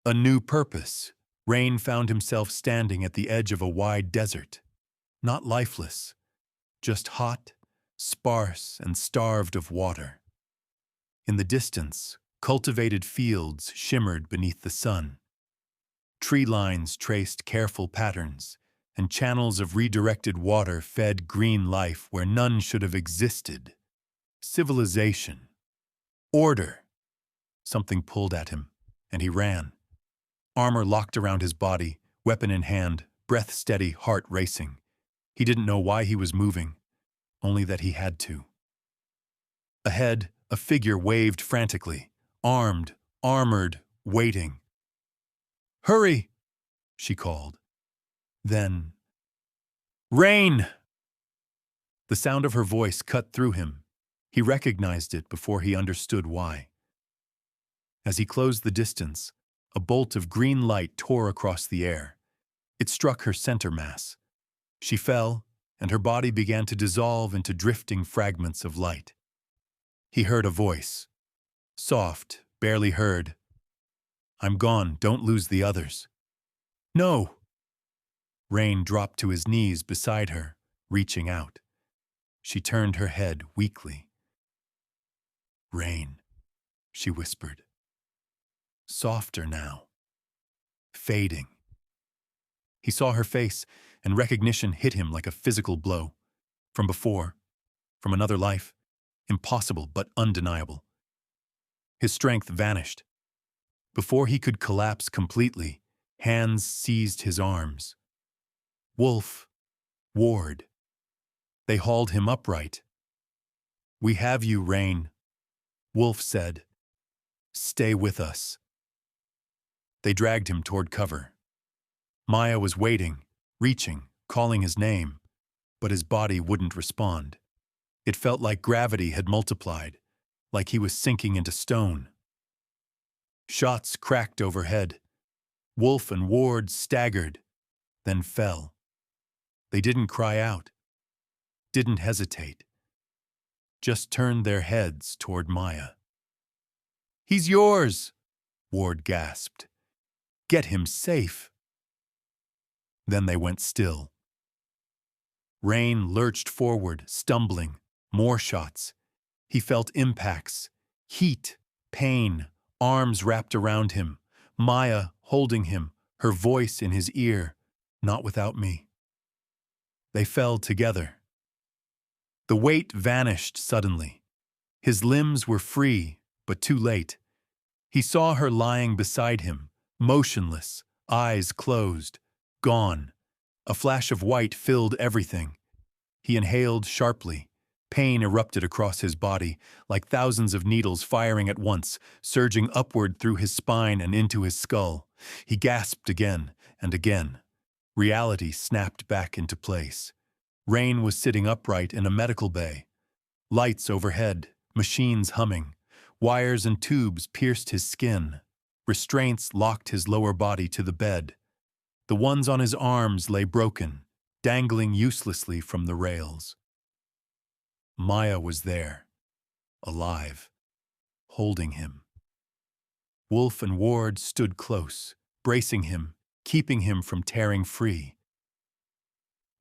A new purpose. Rain found himself standing at the edge of a wide desert. Not lifeless, just hot, sparse, and starved of water. In the distance, cultivated fields shimmered beneath the sun. Tree lines traced careful patterns, and channels of redirected water fed green life where none should have existed. Civilization. Order. Something pulled at him, and he ran. Armor locked around his body, weapon in hand, breath steady, heart racing. He didn't know why he was moving, only that he had to. Ahead, a figure waved frantically, armed, armored, waiting. "Hurry!" she called. Then, "Rain!" The sound of her voice cut through him. He recognized it before he understood why. As he closed the distance, a bolt of green light tore across the air. It struck her center mass. She fell, and her body began to dissolve into drifting fragments of light. He heard a voice. Soft, barely heard. "I'm gone, don't lose the others." "No!" Rain dropped to his knees beside her, reaching out. She turned her head weakly. "Rain," she whispered. Softer now. Fading. He saw her face, and recognition hit him like a physical blow. From before, from another life. Impossible but undeniable. His strength vanished. Before he could collapse completely, hands seized his arms. Wolf, Ward. They hauled him upright. "We have you, Rain," Wolf said. "Stay with us." They dragged him toward cover. Maya was waiting, reaching, calling his name, but his body wouldn't respond. It felt like gravity had multiplied, like he was sinking into stone. Shots cracked overhead. Wolf and Ward staggered, then fell. They didn't cry out, didn't hesitate, just turned their heads toward Maya. "He's yours," Ward gasped. "Get him safe." Then they went still. Rain lurched forward, stumbling. More shots. He felt impacts, heat, pain, arms wrapped around him. Maya holding him, her voice in his ear. "Not without me." They fell together. The weight vanished suddenly. His limbs were free, but too late. He saw her lying beside him, motionless, eyes closed, gone. A flash of white filled everything. He inhaled sharply. Pain erupted across his body, like thousands of needles firing at once, surging upward through his spine and into his skull. He gasped again and again. Reality snapped back into place. Rain was sitting upright in a medical bay. Lights overhead, machines humming. Wires and tubes pierced his skin. Restraints locked his lower body to the bed. The ones on his arms lay broken, dangling uselessly from the rails. Maya was there, alive, holding him. Wolf and Ward stood close, bracing him, keeping him from tearing free.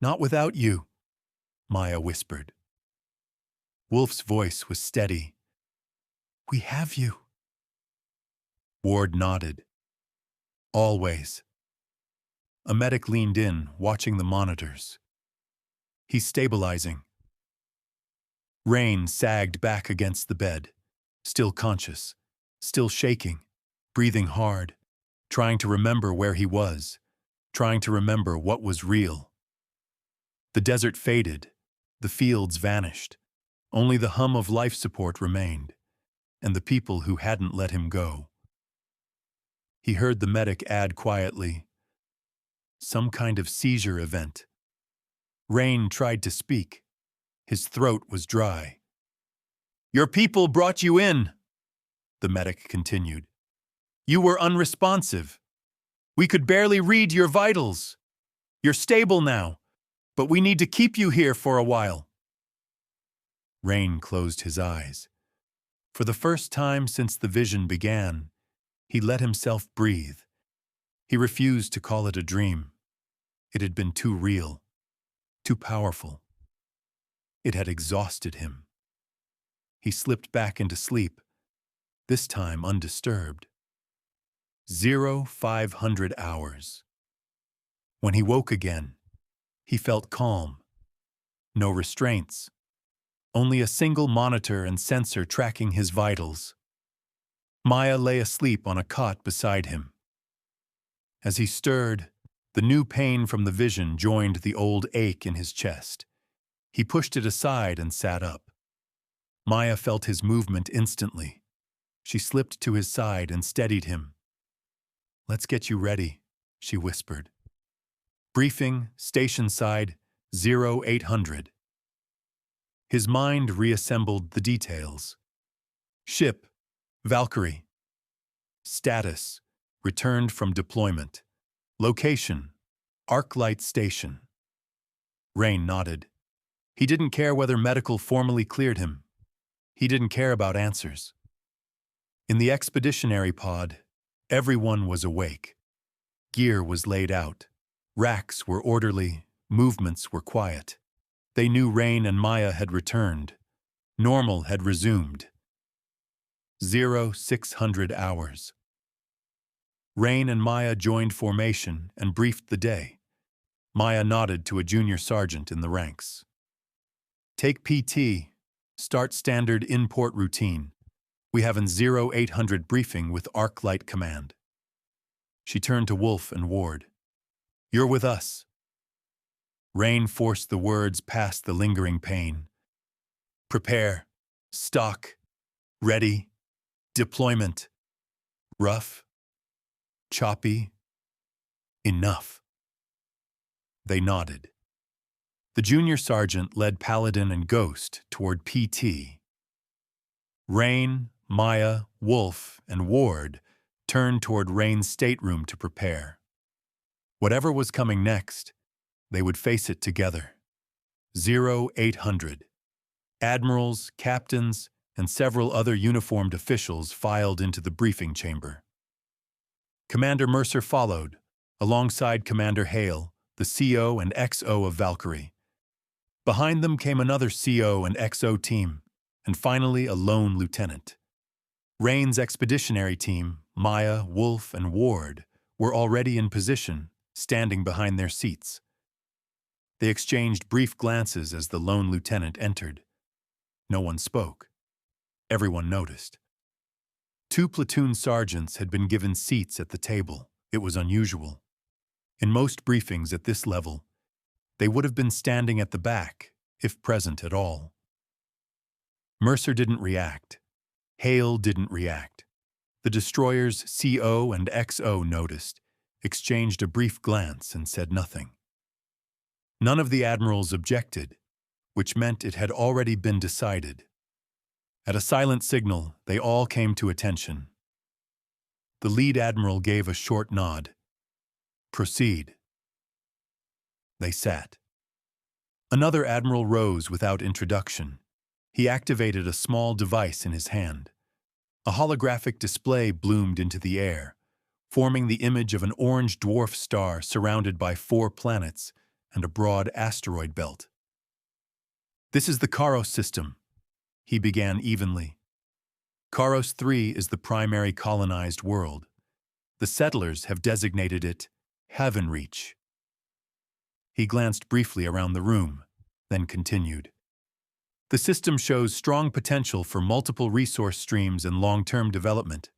"Not without you," Maya whispered. Wolf's voice was steady. "We have you." Ward nodded. "Always." A medic leaned in, watching the monitors. "He's stabilizing." Rain sagged back against the bed, still conscious, still shaking, breathing hard, trying to remember where he was, trying to remember what was real. The desert faded, the fields vanished, only the hum of life support remained, and the people who hadn't let him go. He heard the medic add quietly, "Some kind of seizure event." Rain tried to speak. His throat was dry. "Your people brought you in," the medic continued. "You were unresponsive. We could barely read your vitals. You're stable now, but we need to keep you here for a while." Rain closed his eyes. For the first time since the vision began, he let himself breathe, He refused to call it a dream. It had been too real, too powerful. It had exhausted him. He slipped back into sleep, this time undisturbed. 0500 hours. When he woke again, he felt calm. No restraints. Only a single monitor and sensor tracking his vitals. Maya lay asleep on a cot beside him. As he stirred, the new pain from the vision joined the old ache in his chest. He pushed it aside and sat up. Maya felt his movement instantly. She slipped to his side and steadied him. "Let's get you ready," she whispered. "Briefing, station side, 0800. His mind reassembled the details. Ship, Valkyrie. Status, returned from deployment. Location, Arclight Station. Rain nodded. He didn't care whether medical formally cleared him. He didn't care about answers. In the Expeditionary pod, everyone was awake. Gear was laid out. Racks were orderly, movements were quiet. They knew Rain and Maya had returned. Normal had resumed. 0600 hours. Rain and Maya joined formation and briefed the day. Maya nodded to a junior sergeant in the ranks. "Take PT. Start standard in-port routine. We have an 0800 briefing with Arclight Command." She turned to Wolf and Ward. "You're with us." Rain forced the words past the lingering pain. "Prepare. Stock. Ready. Deployment. Rough. Choppy. Enough." They nodded. The junior sergeant led Paladin and Ghost toward PT. Rain, Maya, Wolf, and Ward turned toward Rain's stateroom to prepare. Whatever was coming next, they would face it together. 0800. Admirals, captains, and several other uniformed officials filed into the briefing chamber. Commander Mercer followed, alongside Commander Hale, the CO and XO of Valkyrie. Behind them came another CO and XO team, and finally a lone lieutenant. Rain's expeditionary team, Maya, Wolf, and Ward, were already in position, standing behind their seats. They exchanged brief glances as the lone lieutenant entered. No one spoke. Everyone noticed. 2 platoon sergeants had been given seats at the table. It was unusual. In most briefings at this level, they would have been standing at the back, if present at all. Mercer didn't react. Hale didn't react. The destroyer's CO and XO noticed, exchanged a brief glance, and said nothing. None of the admirals objected, which meant it had already been decided. At a silent signal, they all came to attention. The lead admiral gave a short nod. "Proceed." They sat. Another admiral rose without introduction. He activated a small device in his hand. A holographic display bloomed into the air, forming the image of an orange dwarf star surrounded by 4 planets and a broad asteroid belt. "This is the Karos system," he began evenly. "Karos 3 is the primary colonized world. The settlers have designated it Havenreach." He glanced briefly around the room, then continued. "The system shows strong potential for multiple resource streams and long-term development.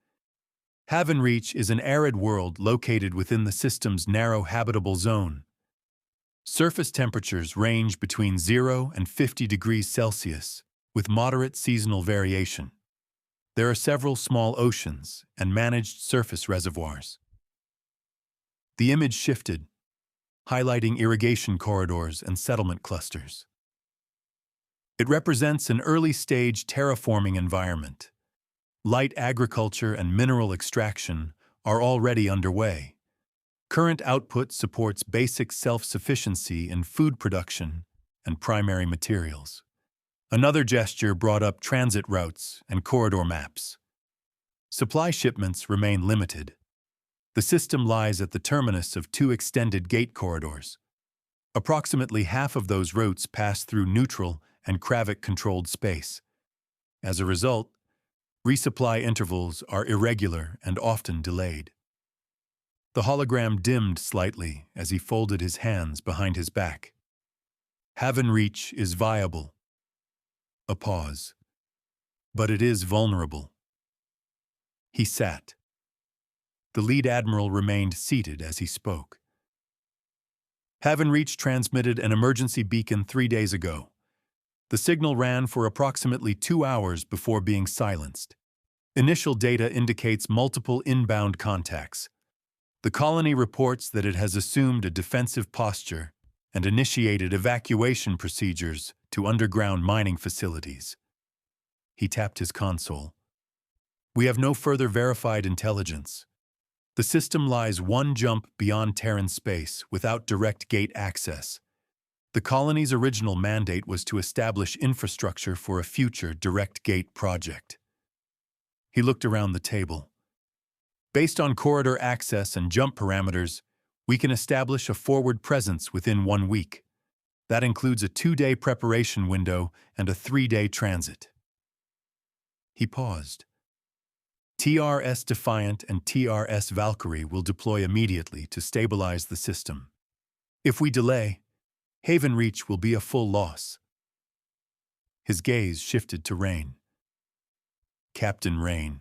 Havenreach is an arid world located within the system's narrow habitable zone. Surface temperatures range between 0 and 50 degrees Celsius, with moderate seasonal variation. There are several small oceans and managed surface reservoirs." The image shifted, highlighting irrigation corridors and settlement clusters. "It represents an early-stage terraforming environment. Light agriculture and mineral extraction are already underway. Current output supports basic self-sufficiency in food production and primary materials." Another gesture brought up transit routes and corridor maps. "Supply shipments remain limited. The system lies at the terminus of two extended gate corridors. Approximately half of those routes pass through neutral and Kravik-controlled space. As a result, resupply intervals are irregular and often delayed. The hologram dimmed slightly as he folded his hands behind his back. Haven Reach is viable. A pause. But it is vulnerable. He sat. The lead admiral remained seated as he spoke. Haven Reach transmitted an emergency beacon 3 days ago. The signal ran for approximately 2 hours before being silenced. Initial data indicates multiple inbound contacts. The colony reports that it has assumed a defensive posture and initiated evacuation procedures to underground mining facilities. He tapped his console. We have no further verified intelligence. The system lies one jump beyond Terran space without direct gate access. The colony's original mandate was to establish infrastructure for a future direct gate project. He looked around the table. Based on corridor access and jump parameters, we can establish a forward presence within 1 week. That includes a 2-day preparation window and a 3-day transit. He paused. TRS Defiant and TRS Valkyrie will deploy immediately to stabilize the system. If we delay, Haven Reach will be a full loss. His gaze shifted to Rain. Captain Rain,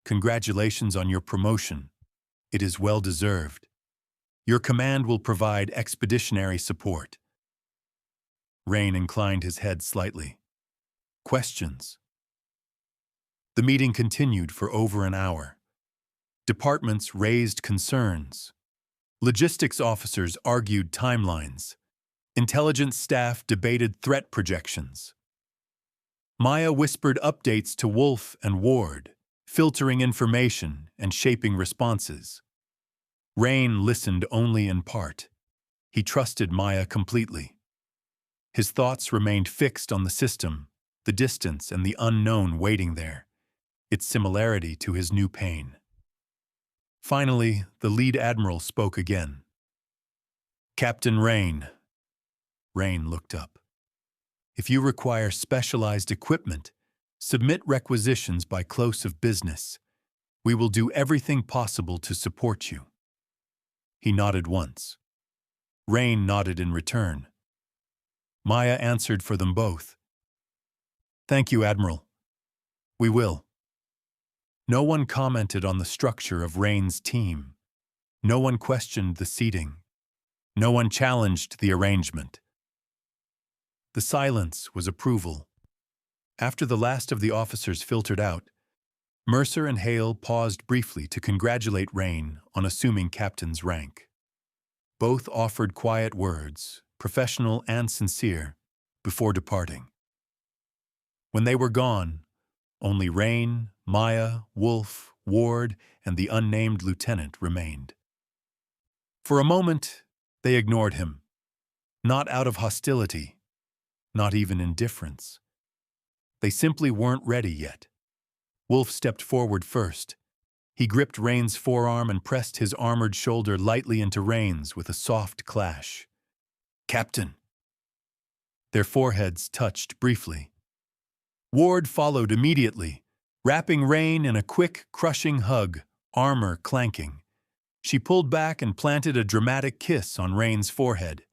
congratulations on your promotion. It is well deserved. Your command will provide expeditionary support. Rain inclined his head slightly. Questions? The meeting continued for over an hour. Departments raised concerns. Logistics officers argued timelines. Intelligence staff debated threat projections. Maya whispered updates to Wolf and Ward, filtering information and shaping responses. Rain listened only in part. He trusted Maya completely. His thoughts remained fixed on the system, the distance and the unknown waiting there, its similarity to his new pain. Finally, the lead admiral spoke again. Captain Rain. Rain looked up. If you require specialized equipment, submit requisitions by close of business. We will do everything possible to support you. He nodded once. Rain nodded in return. Maya answered for them both. Thank you, Admiral. We will. No one commented on the structure of Rain's team. No one questioned the seating. No one challenged the arrangement. The silence was approval. After the last of the officers filtered out, Mercer and Hale paused briefly to congratulate Rain on assuming captain's rank. Both offered quiet words, professional and sincere, before departing. When they were gone, only Rain, Maya, Wolf, Ward, and the unnamed lieutenant remained. For a moment, they ignored him, not out of hostility, not even indifference. They simply weren't ready yet. Wolf stepped forward first. He gripped Rain's forearm and pressed his armored shoulder lightly into Rain's with a soft clash. Captain. Their foreheads touched briefly. Ward followed immediately, wrapping Rain in a quick, crushing hug, armor clanking. She pulled back and planted a dramatic kiss on Rain's forehead.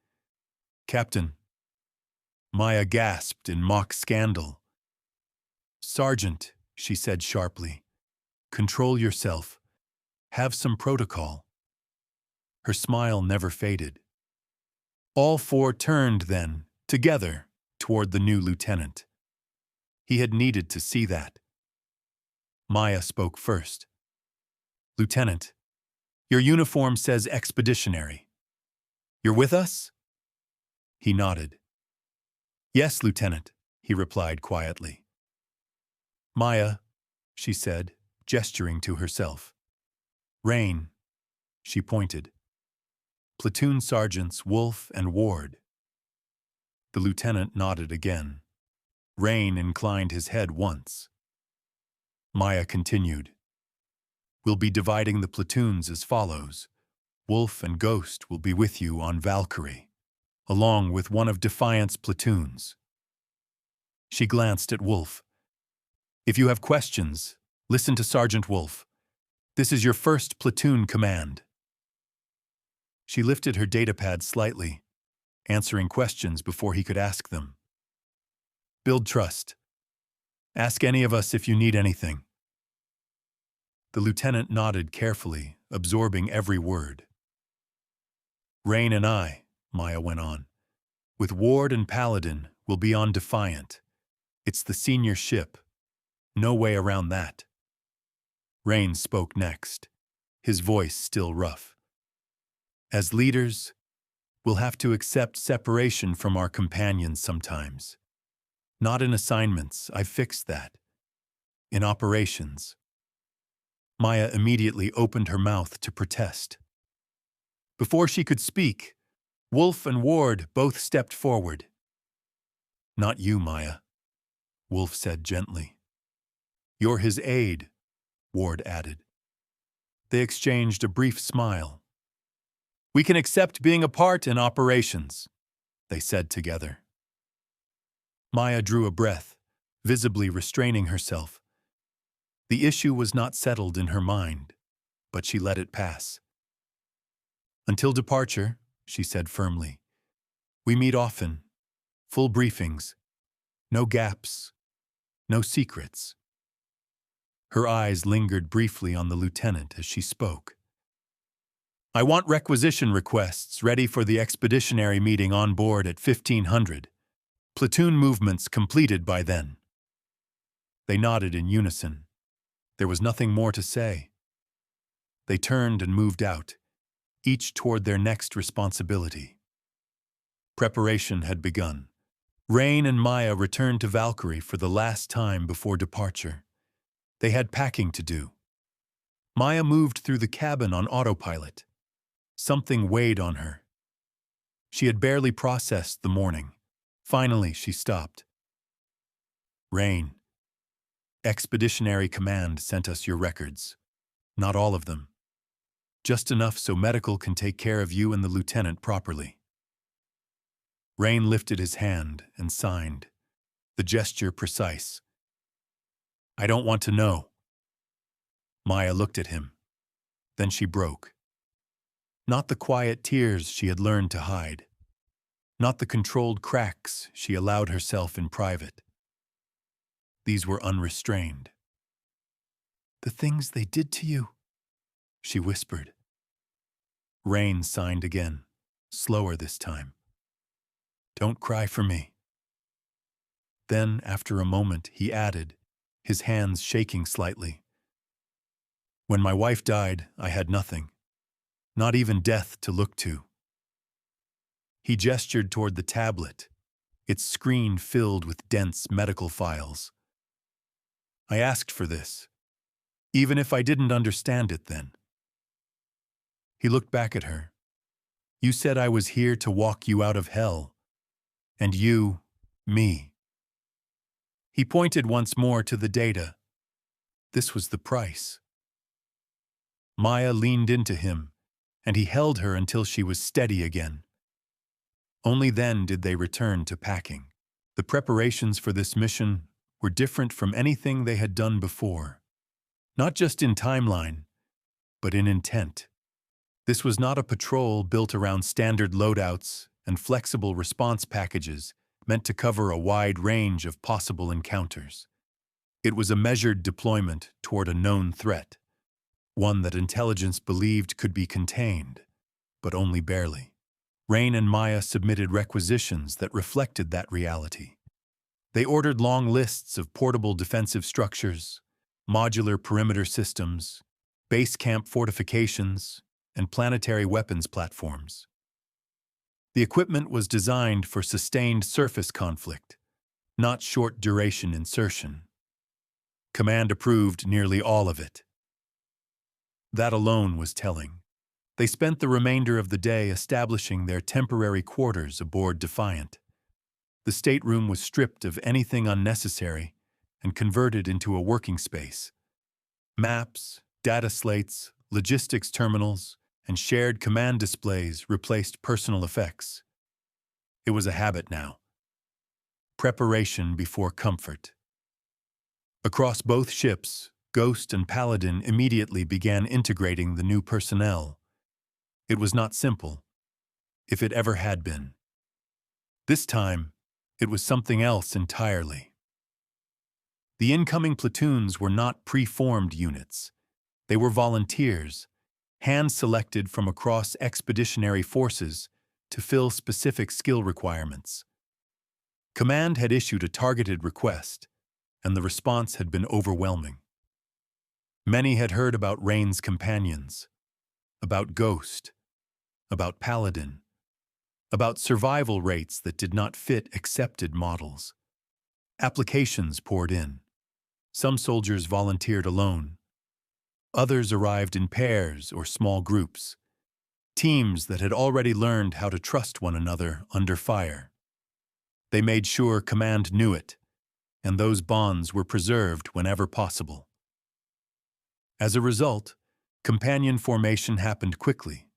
Captain. Maya gasped in mock scandal. Sergeant, she said sharply, control yourself. Have some protocol. Her smile never faded. All four turned then, together, toward the new lieutenant. He had needed to see that. Maya spoke first. Lieutenant, your uniform says Expeditionary. You're with us? He nodded. Yes, Lieutenant, he replied quietly. Maya, she said, gesturing to herself. Rain, she pointed. Platoon Sergeants Wolf and Ward. The lieutenant nodded again. Rain inclined his head once. Maya continued. We'll be dividing the platoons as follows. Wolf and Ghost will be with you on Valkyrie, along with one of Defiant's platoons. She glanced at Wolf. If you have questions, listen to Sergeant Wolf. This is your first platoon command. She lifted her datapad slightly, answering questions before he could ask them. Build trust. Ask any of us if you need anything. The lieutenant nodded carefully, absorbing every word. Rain and I, Maya went on, with Ward and Paladin, will be on Defiant. It's the senior ship. No way around that. Rain spoke next, his voice still rough. As leaders, we'll have to accept separation from our companions sometimes. Not in assignments, I've fixed that. In operations. Maya immediately opened her mouth to protest. Before she could speak, Wolf and Ward both stepped forward. Not you, Maya, Wolf said gently. You're his aide, Ward added. They exchanged a brief smile. We can accept being a part in operations, they said together. Maya drew a breath, visibly restraining herself. The issue was not settled in her mind, but she let it pass. Until departure, she said firmly. We meet often, full briefings, no gaps, no secrets. Her eyes lingered briefly on the lieutenant as she spoke. I want requisition requests ready for the expeditionary meeting on board at 1500. Platoon movements completed by then. They nodded in unison. There was nothing more to say. They turned and moved out, each toward their next responsibility. Preparation had begun. Rain and Maya returned to Valkyrie for the last time before departure. They had packing to do. Maya moved through the cabin on autopilot. Something weighed on her. She had barely processed the morning. Finally, she stopped. Rain. Expeditionary Command sent us your records. Not all of them. Just enough so medical can take care of you and the lieutenant properly. Rain lifted his hand and signed, the gesture precise. I don't want to know. Maya looked at him. Then she broke. Not the quiet tears she had learned to hide. Not the controlled cracks she allowed herself in private. These were unrestrained. The things they did to you, she whispered. Rain signed again, slower this time. Don't cry for me. Then, after a moment, he added, his hands shaking slightly. When my wife died, I had nothing, not even death to look to. He gestured toward the tablet, its screen filled with dense medical files. I asked for this, even if I didn't understand it then. He looked back at her. You said I was here to walk you out of hell, and you, me. He pointed once more to the data. This was the price. Maya leaned into him, and he held her until she was steady again. Only then did they return to packing. The preparations for this mission were different from anything they had done before. Not just in timeline, but in intent. This was not a patrol built around standard loadouts and flexible response packages meant to cover a wide range of possible encounters. It was a measured deployment toward a known threat, one that intelligence believed could be contained, but only barely. Rain and Maya submitted requisitions that reflected that reality. They ordered long lists of portable defensive structures, modular perimeter systems, base camp fortifications, and planetary weapons platforms. The equipment was designed for sustained surface conflict, not short-duration insertion. Command approved nearly all of it. That alone was telling. They spent the remainder of the day establishing their temporary quarters aboard Defiant. The stateroom was stripped of anything unnecessary and converted into a working space. Maps, Data slates, logistics terminals, and shared command displays replaced personal effects. It was a habit now. Preparation before comfort. Across both ships, Ghost and Paladin immediately began integrating the new personnel. It was not simple, if it ever had been. This time, it was something else entirely. The incoming platoons were not pre-formed units. They were volunteers, hand-selected from across expeditionary forces to fill specific skill requirements. Command had issued a targeted request, and the response had been overwhelming. Many had heard about Rain's companions, about Ghost, about Paladin, about survival rates that did not fit accepted models. Applications poured in. Some soldiers volunteered alone. Others arrived in pairs or small groups, teams that had already learned how to trust one another under fire. They made sure command knew it, and those bonds were preserved whenever possible. As a result, companion formation happened quickly,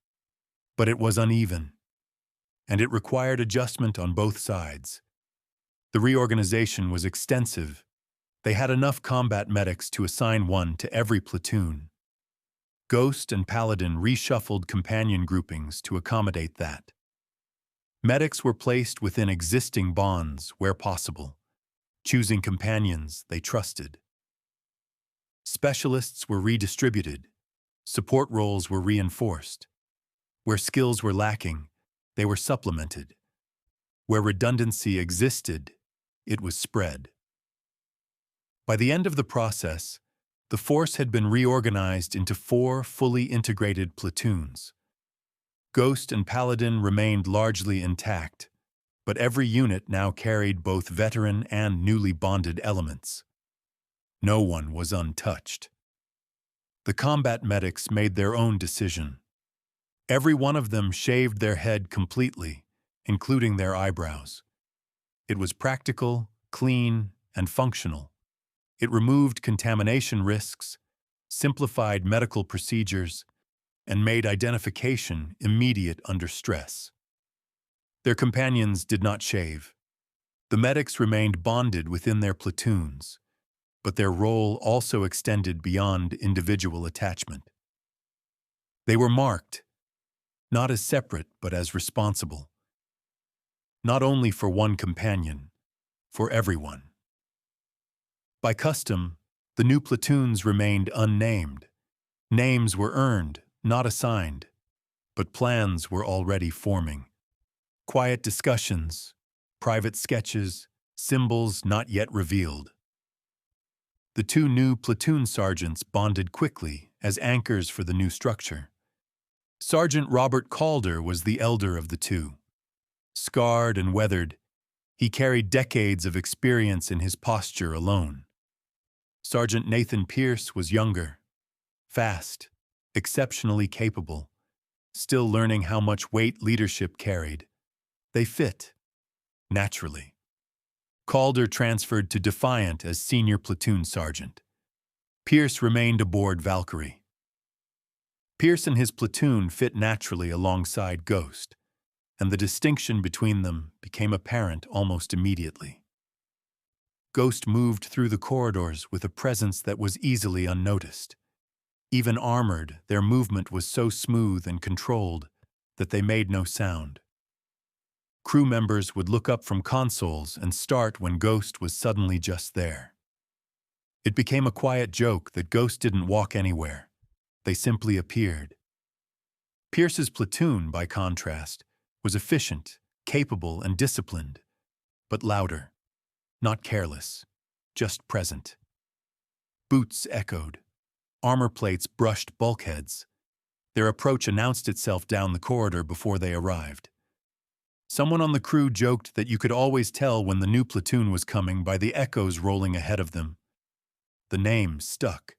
but it was uneven, and it required adjustment on both sides. The reorganization was extensive. They had enough combat medics to assign one to every platoon. Ghost and Paladin reshuffled companion groupings to accommodate that. Medics were placed within existing bonds where possible, choosing companions they trusted. Specialists were redistributed. Support roles were reinforced. Where skills were lacking, they were supplemented. Where redundancy existed, it was spread. By the end of the process, the force had been reorganized into 4 fully integrated platoons. Ghost and Paladin remained largely intact, but every unit now carried both veteran and newly bonded elements. No one was untouched. The combat medics made their own decision. Every one of them shaved their head completely, including their eyebrows. It was practical, clean, and functional. It removed contamination risks, simplified medical procedures, and made identification immediate under stress. Their companions did not shave. The medics remained bonded within their platoons, but their role also extended beyond individual attachment. They were marked, not as separate but as responsible. Not only for one companion, for everyone. By custom, the new platoons remained unnamed. Names were earned, not assigned, but plans were already forming. Quiet discussions, private sketches, symbols not yet revealed. The 2 new platoon sergeants bonded quickly as anchors for the new structure. Sergeant Robert Calder was the elder of the 2. Scarred and weathered, he carried decades of experience in his posture alone. Sergeant Nathan Pierce was younger, fast, exceptionally capable, still learning how much weight leadership carried. They fit, naturally. Calder transferred to Defiant as senior platoon sergeant. Pierce remained aboard Valkyrie. Pierce and his platoon fit naturally alongside Ghost, and the distinction between them became apparent almost immediately. Ghost moved through the corridors with a presence that was easily unnoticed. Even armored, their movement was so smooth and controlled that they made no sound. Crew members would look up from consoles and start when Ghost was suddenly just there. It became a quiet joke that Ghost didn't walk anywhere. They simply appeared. Pierce's platoon, by contrast, was efficient, capable, and disciplined, but louder. Not careless, just present. Boots echoed. Armor plates brushed bulkheads. Their approach announced itself down the corridor before they arrived. Someone on the crew joked that you could always tell when the new platoon was coming by the echoes rolling ahead of them. The name stuck.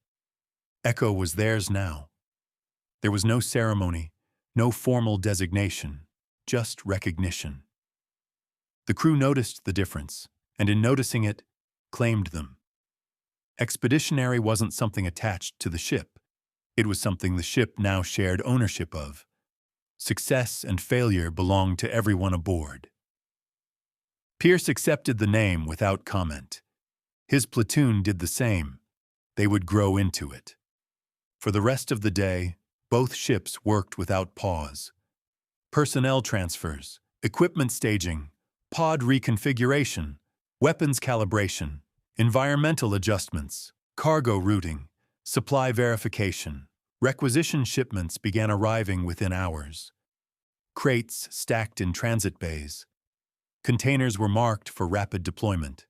Echo was theirs now. There was no ceremony, no formal designation, just recognition. The crew noticed the difference, and in noticing it, claimed them. Expeditionary wasn't something attached to the ship. It was something the ship now shared ownership of. Success and failure belonged to everyone aboard. Pierce accepted the name without comment. His platoon did the same. They would grow into it. For the rest of the day, both ships worked without pause. Personnel transfers, equipment staging, pod reconfiguration, weapons calibration, environmental adjustments, cargo routing, supply verification. Requisition shipments began arriving within hours. Crates stacked in transit bays. Containers were marked for rapid deployment.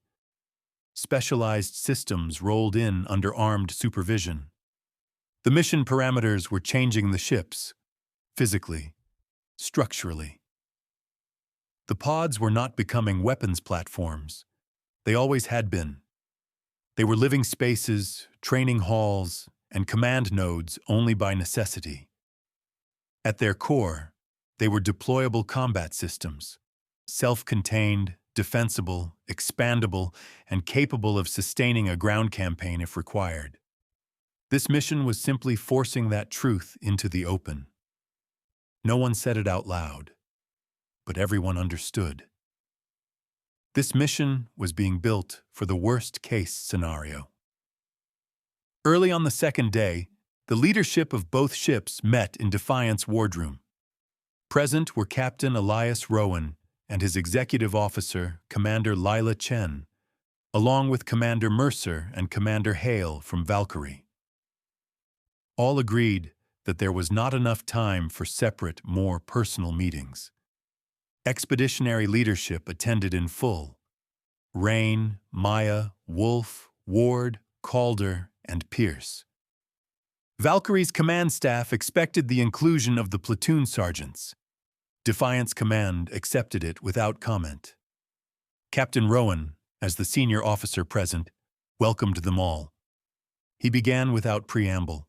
Specialized systems rolled in under armed supervision. The mission parameters were changing the ships, physically, structurally. The pods were not becoming weapons platforms. They always had been. They were living spaces, training halls, and command nodes only by necessity. At their core, they were deployable combat systems, self-contained, defensible, expandable, and capable of sustaining a ground campaign if required. This mission was simply forcing that truth into the open. No one said it out loud, but everyone understood. This mission was being built for the worst-case scenario. Early on the second day, the leadership of both ships met in Defiance wardroom. Present were Captain Elias Rowan and his executive officer, Commander Lila Chen, along with Commander Mercer and Commander Hale from Valkyrie. All agreed that there was not enough time for separate, more personal meetings. Expeditionary leadership attended in full. Rain, Maya, Wolf, Ward, Calder, and Pierce. Valkyrie's command staff expected the inclusion of the platoon sergeants. Defiance Command accepted it without comment. Captain Rowan, as the senior officer present, welcomed them all. He began without preamble.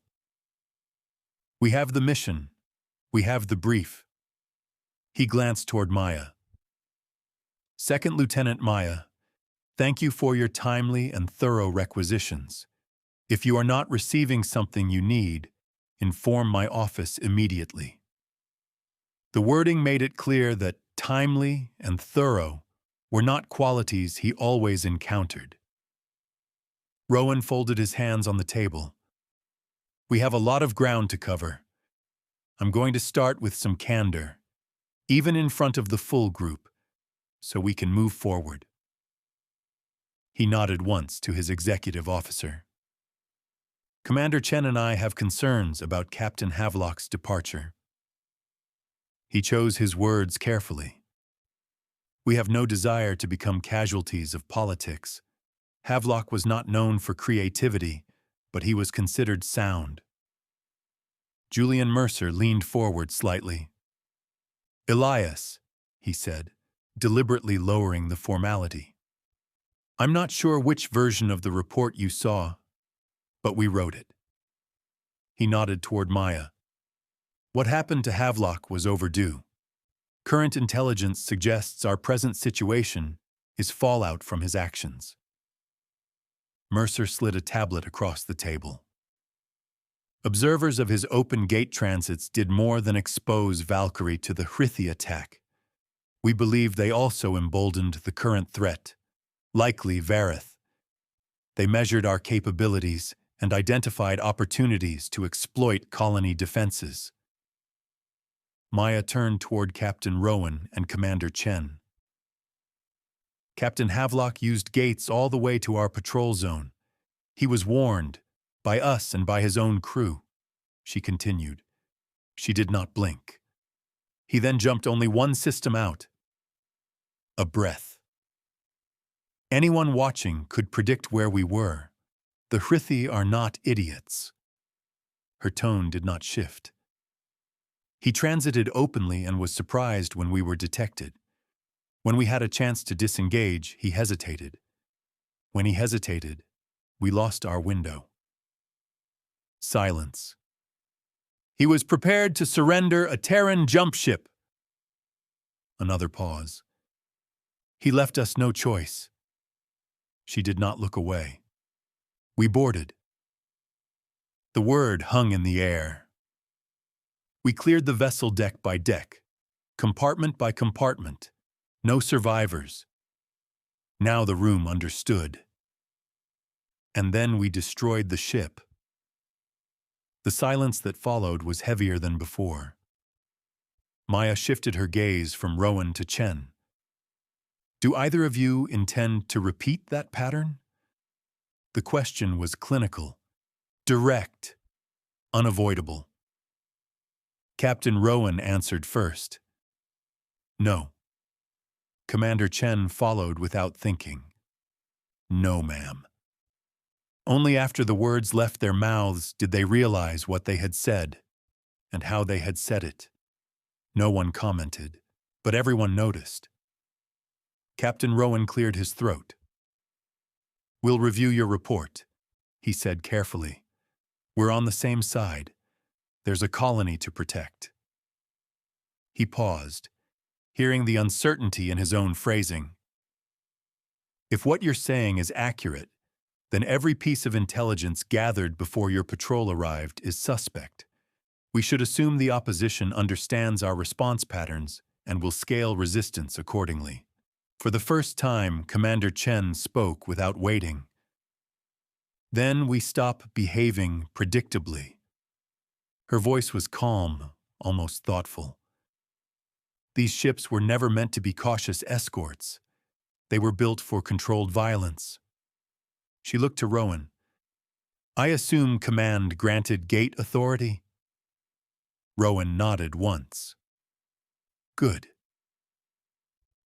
"We have the mission. We have the brief." He glanced toward Maya. "Second Lieutenant Maya, thank you for your timely and thorough requisitions. If you are not receiving something you need, inform my office immediately." The wording made it clear that timely and thorough were not qualities he always encountered. Rowan folded his hands on the table. "We have a lot of ground to cover. I'm going to start with some candor, even in front of the full group, so we can move forward." He nodded once to his executive officer. "Commander Chen and I have concerns about Captain Havelock's departure." He chose his words carefully. "We have no desire to become casualties of politics. Havelock was not known for creativity, but he was considered sound." Julian Mercer leaned forward slightly. "Elias," he said, deliberately lowering the formality. "I'm not sure which version of the report you saw, but we wrote it." He nodded toward Maya. "What happened to Havelock was overdue. Current intelligence suggests our present situation is fallout from his actions." Mercer slid a tablet across the table. "Observers of his open gate transits did more than expose Valkyrie to the Hrithi attack. We believe they also emboldened the current threat, likely Vareth. They measured our capabilities and identified opportunities to exploit colony defenses." Maya turned toward Captain Rowan and Commander Chen. "Captain Havelock used gates all the way to our patrol zone. He was warned, by us and by his own crew," she continued. She did not blink. "He then jumped only one system out. A breath. Anyone watching could predict where we were. The Hrithi are not idiots." Her tone did not shift. "He transited openly and was surprised when we were detected. When we had a chance to disengage, he hesitated. When he hesitated, we lost our window." Silence. "He was prepared to surrender a Terran jump ship." Another pause. "He left us no choice." She did not look away. "We boarded." The word hung in the air. We cleared the vessel deck by deck, compartment by compartment. No survivors. Now the room understood. And then we destroyed the ship. The silence that followed was heavier than before. Maya shifted her gaze from Rowan to Chen. Do either of you intend to repeat that pattern? The question was clinical, direct, unavoidable. Captain Rowan answered first. No. Commander Chen followed without thinking. No, ma'am. Only after the words left their mouths did they realize what they had said and how they had said it. No one commented, but everyone noticed. Captain Rowan cleared his throat. We'll review your report, he said carefully. We're on the same side. There's a colony to protect. He paused, hearing the uncertainty in his own phrasing. If what you're saying is accurate, then every piece of intelligence gathered before your patrol arrived is suspect. We should assume the opposition understands our response patterns and will scale resistance accordingly. For the first time, Commander Chen spoke without waiting. Then we stop behaving predictably. Her voice was calm, almost thoughtful. These ships were never meant to be cautious escorts. They were built for controlled violence. She looked to Rowan. I assume command granted gate authority? Rowan nodded once. Good.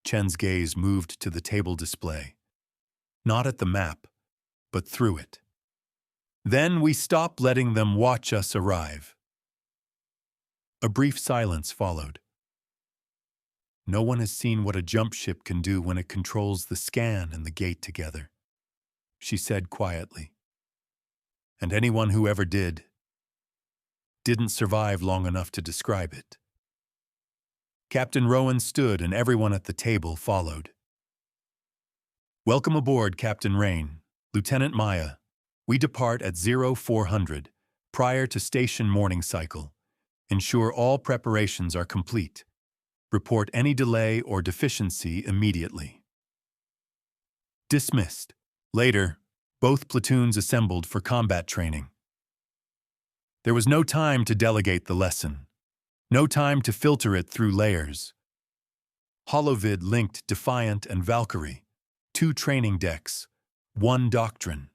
Chen's gaze moved to the table display. Not at the map, but through it. Then we stop letting them watch us arrive. A brief silence followed. No one has seen what a jump ship can do when it controls the scan and the gate together, she said quietly. And anyone who ever didn't survive long enough to describe it. Captain Rowan stood and everyone at the table followed. Welcome aboard, Captain Rain, Lieutenant Maya. We depart at 0400, prior to station morning cycle. Ensure all preparations are complete. Report any delay or deficiency immediately. Dismissed. Later, both platoons assembled for combat training. There was no time to delegate the lesson. No time to filter it through layers. Holovid linked Defiant and Valkyrie, 2 training decks, 1 doctrine.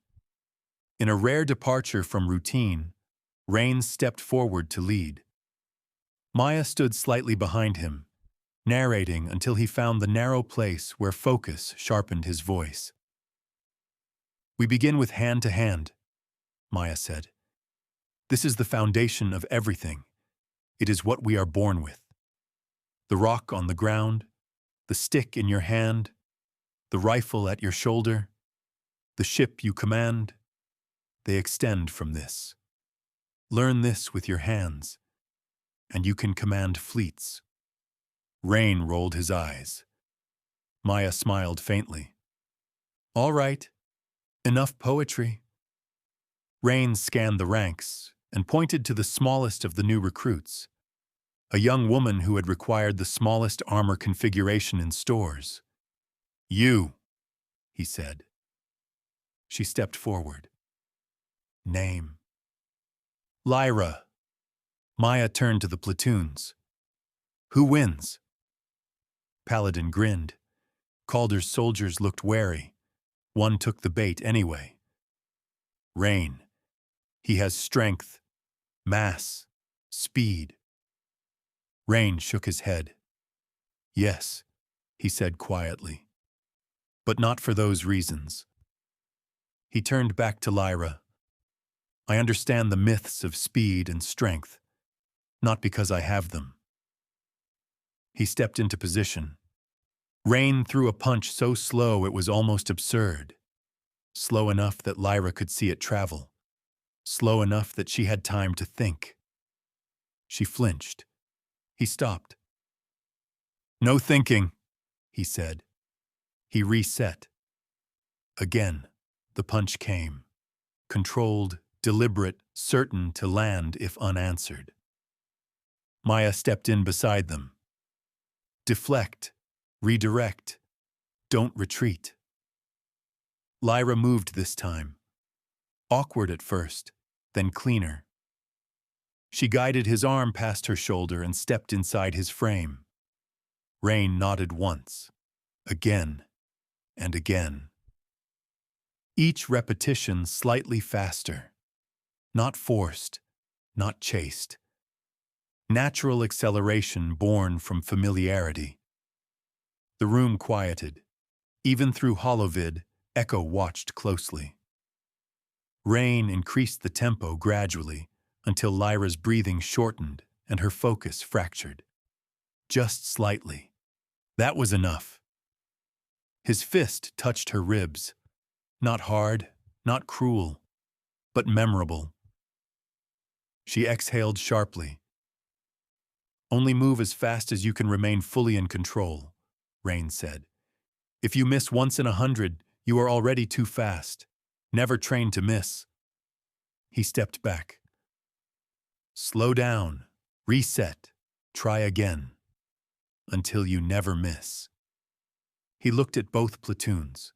In a rare departure from routine, Rain stepped forward to lead. Maya stood slightly behind him, narrating until he found the narrow place where focus sharpened his voice. We begin with hand-to-hand, Maya said. This is the foundation of everything. It is what we are born with. The rock on the ground, the stick in your hand, the rifle at your shoulder, the ship you command, they extend from this. Learn this with your hands, and you can command fleets. Rain rolled his eyes. Maya smiled faintly. All right, enough poetry. Rain scanned the ranks and pointed to the smallest of the new recruits, a young woman who had required the smallest armor configuration in stores. You, he said. She stepped forward. Name. Lyra. Maya turned to the platoons. Who wins? Paladin grinned. Calder's soldiers looked wary. One took the bait anyway. Rain. He has strength, mass, speed. Rain shook his head. Yes, he said quietly. But not for those reasons. He turned back to Lyra. I understand the myths of speed and strength, not because I have them. He stepped into position. Rain threw a punch so slow it was almost absurd. Slow enough that Lyra could see it travel. Slow enough that she had time to think. She flinched. He stopped. No thinking, he said. He reset. Again, the punch came. Controlled, deliberate, certain to land if unanswered. Maya stepped in beside them. Deflect, redirect, don't retreat. Lyra moved this time. Awkward at first, then cleaner. She guided his arm past her shoulder and stepped inside his frame. Rain nodded once, again, and again. Each repetition slightly faster. Not forced, not chased. Natural acceleration born from familiarity. The room quieted. Even through holovid, Echo watched closely. Rain increased the tempo gradually until Lyra's breathing shortened and her focus fractured. Just slightly. That was enough. His fist touched her ribs. Not hard, not cruel, but memorable. She exhaled sharply. Only move as fast as you can remain fully in control, Rain said. If you miss once in 100, you are already too fast. Never trained to miss. He stepped back. Slow down, reset, try again, until you never miss. He looked at both platoons.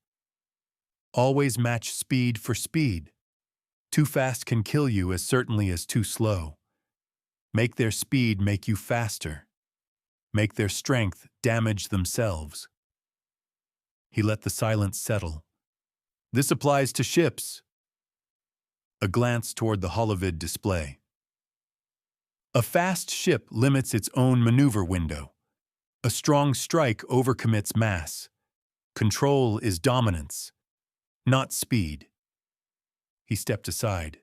Always match speed for speed. Too fast can kill you as certainly as too slow. Make their speed make you faster. Make their strength damage themselves. He let the silence settle. This applies to ships. A glance toward the holovid display. A fast ship limits its own maneuver window. A strong strike overcommits mass. Control is dominance, not speed. He stepped aside.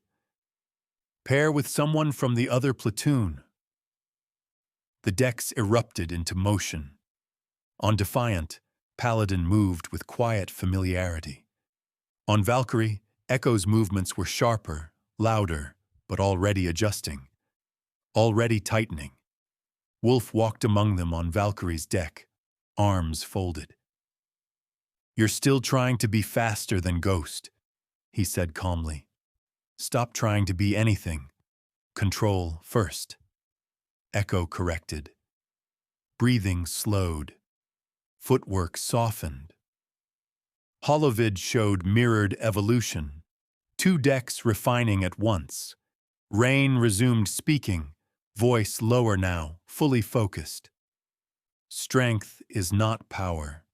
Pair with someone from the other platoon. The decks erupted into motion. On Defiant, Paladin moved with quiet familiarity. On Valkyrie, Echo's movements were sharper, louder, but already adjusting. Already tightening. Wolf walked among them on Valkyrie's deck, arms folded. You're still trying to be faster than Ghost, he said calmly. Stop trying to be anything. Control first. Echo corrected. Breathing slowed. Footwork softened. Holovid showed mirrored evolution. 2 decks refining at once. Rain resumed speaking, voice lower now, fully focused. Strength is not power.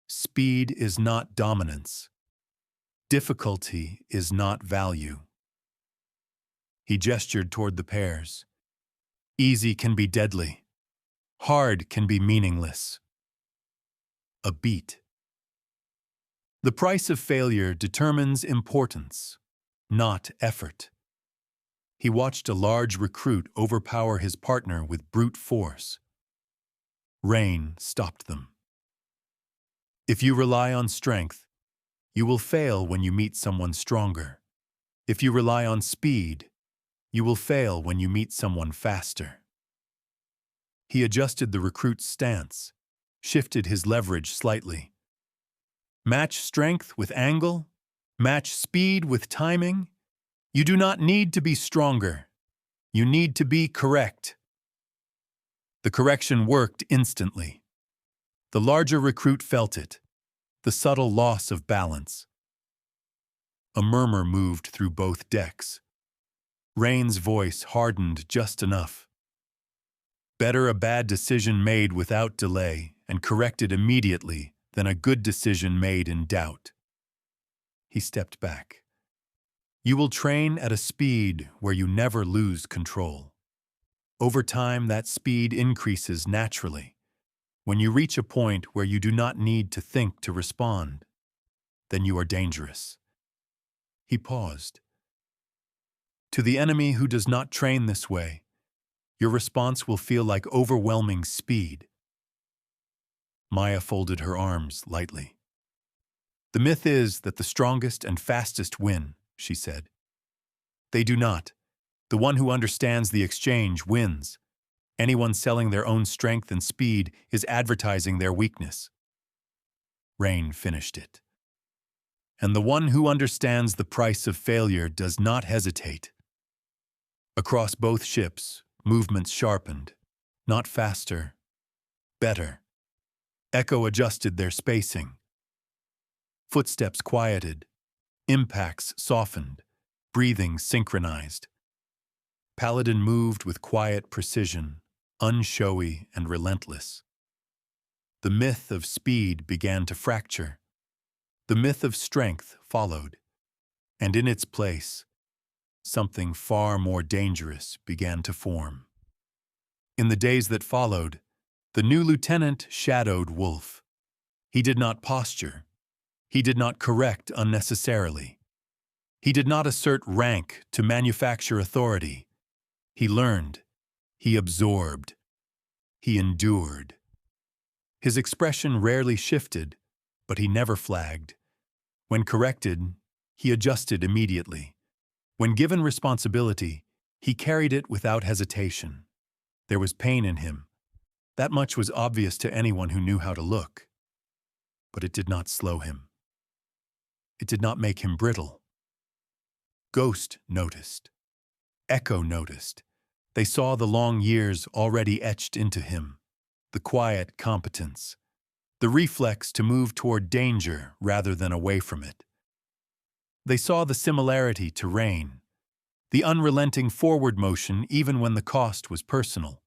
Speed is not dominance. Difficulty is not value. He gestured toward the pairs. Easy can be deadly. Hard can be meaningless. A beat. The price of failure determines importance, not effort. He watched a large recruit overpower his partner with brute force. Rain stopped them. If you rely on strength, you will fail when you meet someone stronger. If you rely on speed, you will fail when you meet someone faster. He adjusted the recruit's stance, shifted his leverage slightly. Match strength with angle, match speed with timing. You do not need to be stronger. You need to be correct. The correction worked instantly. The larger recruit felt it, the subtle loss of balance. A murmur moved through both decks. Rain's voice hardened just enough. Better a bad decision made without delay and corrected immediately than a good decision made in doubt. He stepped back. You will train at a speed where you never lose control. Over time, that speed increases naturally. When you reach a point where you do not need to think to respond, then you are dangerous. He paused. To the enemy who does not train this way, your response will feel like overwhelming speed. Maya folded her arms lightly. The myth is that the strongest and fastest win, she said. They do not. The one who understands the exchange wins. Anyone selling their own strength and speed is advertising their weakness. Rain finished it. and the one who understands the price of failure does not hesitate. Across both ships, movements sharpened, not faster, better. Echo adjusted their spacing. Footsteps quieted, impacts softened, breathing synchronized. Paladin moved with quiet precision, unshowy and relentless. The myth of speed began to fracture. The myth of strength followed, and in its place, something far more dangerous began to form. In the days that followed, the new lieutenant shadowed Wolf. He did not posture. He did not correct unnecessarily. He did not assert rank to manufacture authority. He learned. He absorbed. He endured. His expression rarely shifted, but he never flagged. When corrected, he adjusted immediately. When given responsibility, he carried it without hesitation. There was pain in him. That much was obvious to anyone who knew how to look. But it did not slow him. It did not make him brittle. Ghost noticed. Echo noticed. They saw the long years already etched into him, the quiet competence, the reflex to move toward danger rather than away from it. They saw the similarity to Rain, the unrelenting forward motion even when the cost was personal.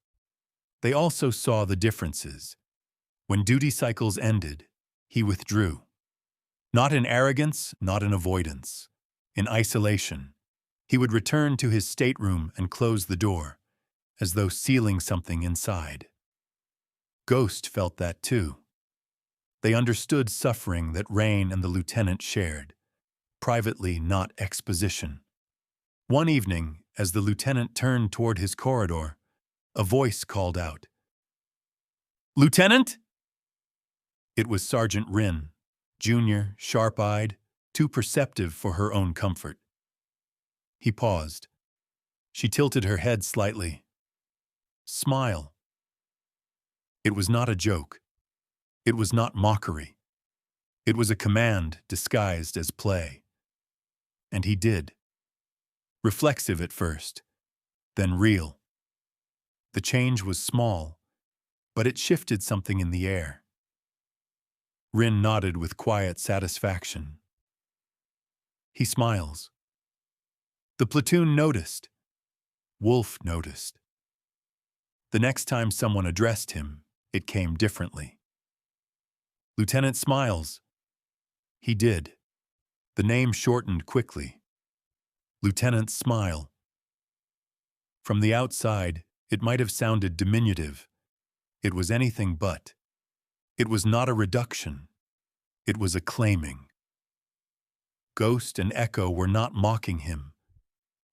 They also saw the differences. When duty cycles ended, he withdrew. Not in arrogance, not in avoidance. In isolation. He would return to his stateroom and close the door, as though sealing something inside. Ghost felt that too. They understood suffering that Rain and the lieutenant shared. Privately, not exposition. One evening, as the lieutenant turned toward his corridor, a voice called out, "Lieutenant?" It was Sergeant Rin, junior, sharp-eyed, too perceptive for her own comfort. He paused. She tilted her head slightly. Smile. It was not a joke. It was not mockery. It was a command disguised as play. And he did. Reflexive at first, then real. The change was small, but it shifted something in the air. Rin nodded with quiet satisfaction. He smiles. The platoon noticed. Wolf noticed. The next time someone addressed him, it came differently. Lieutenant Smiles. He did. The name shortened quickly. Lieutenant Smile. From the outside, it might have sounded diminutive. It was anything but. It was not a reduction. It was a claiming. Ghost and Echo were not mocking him.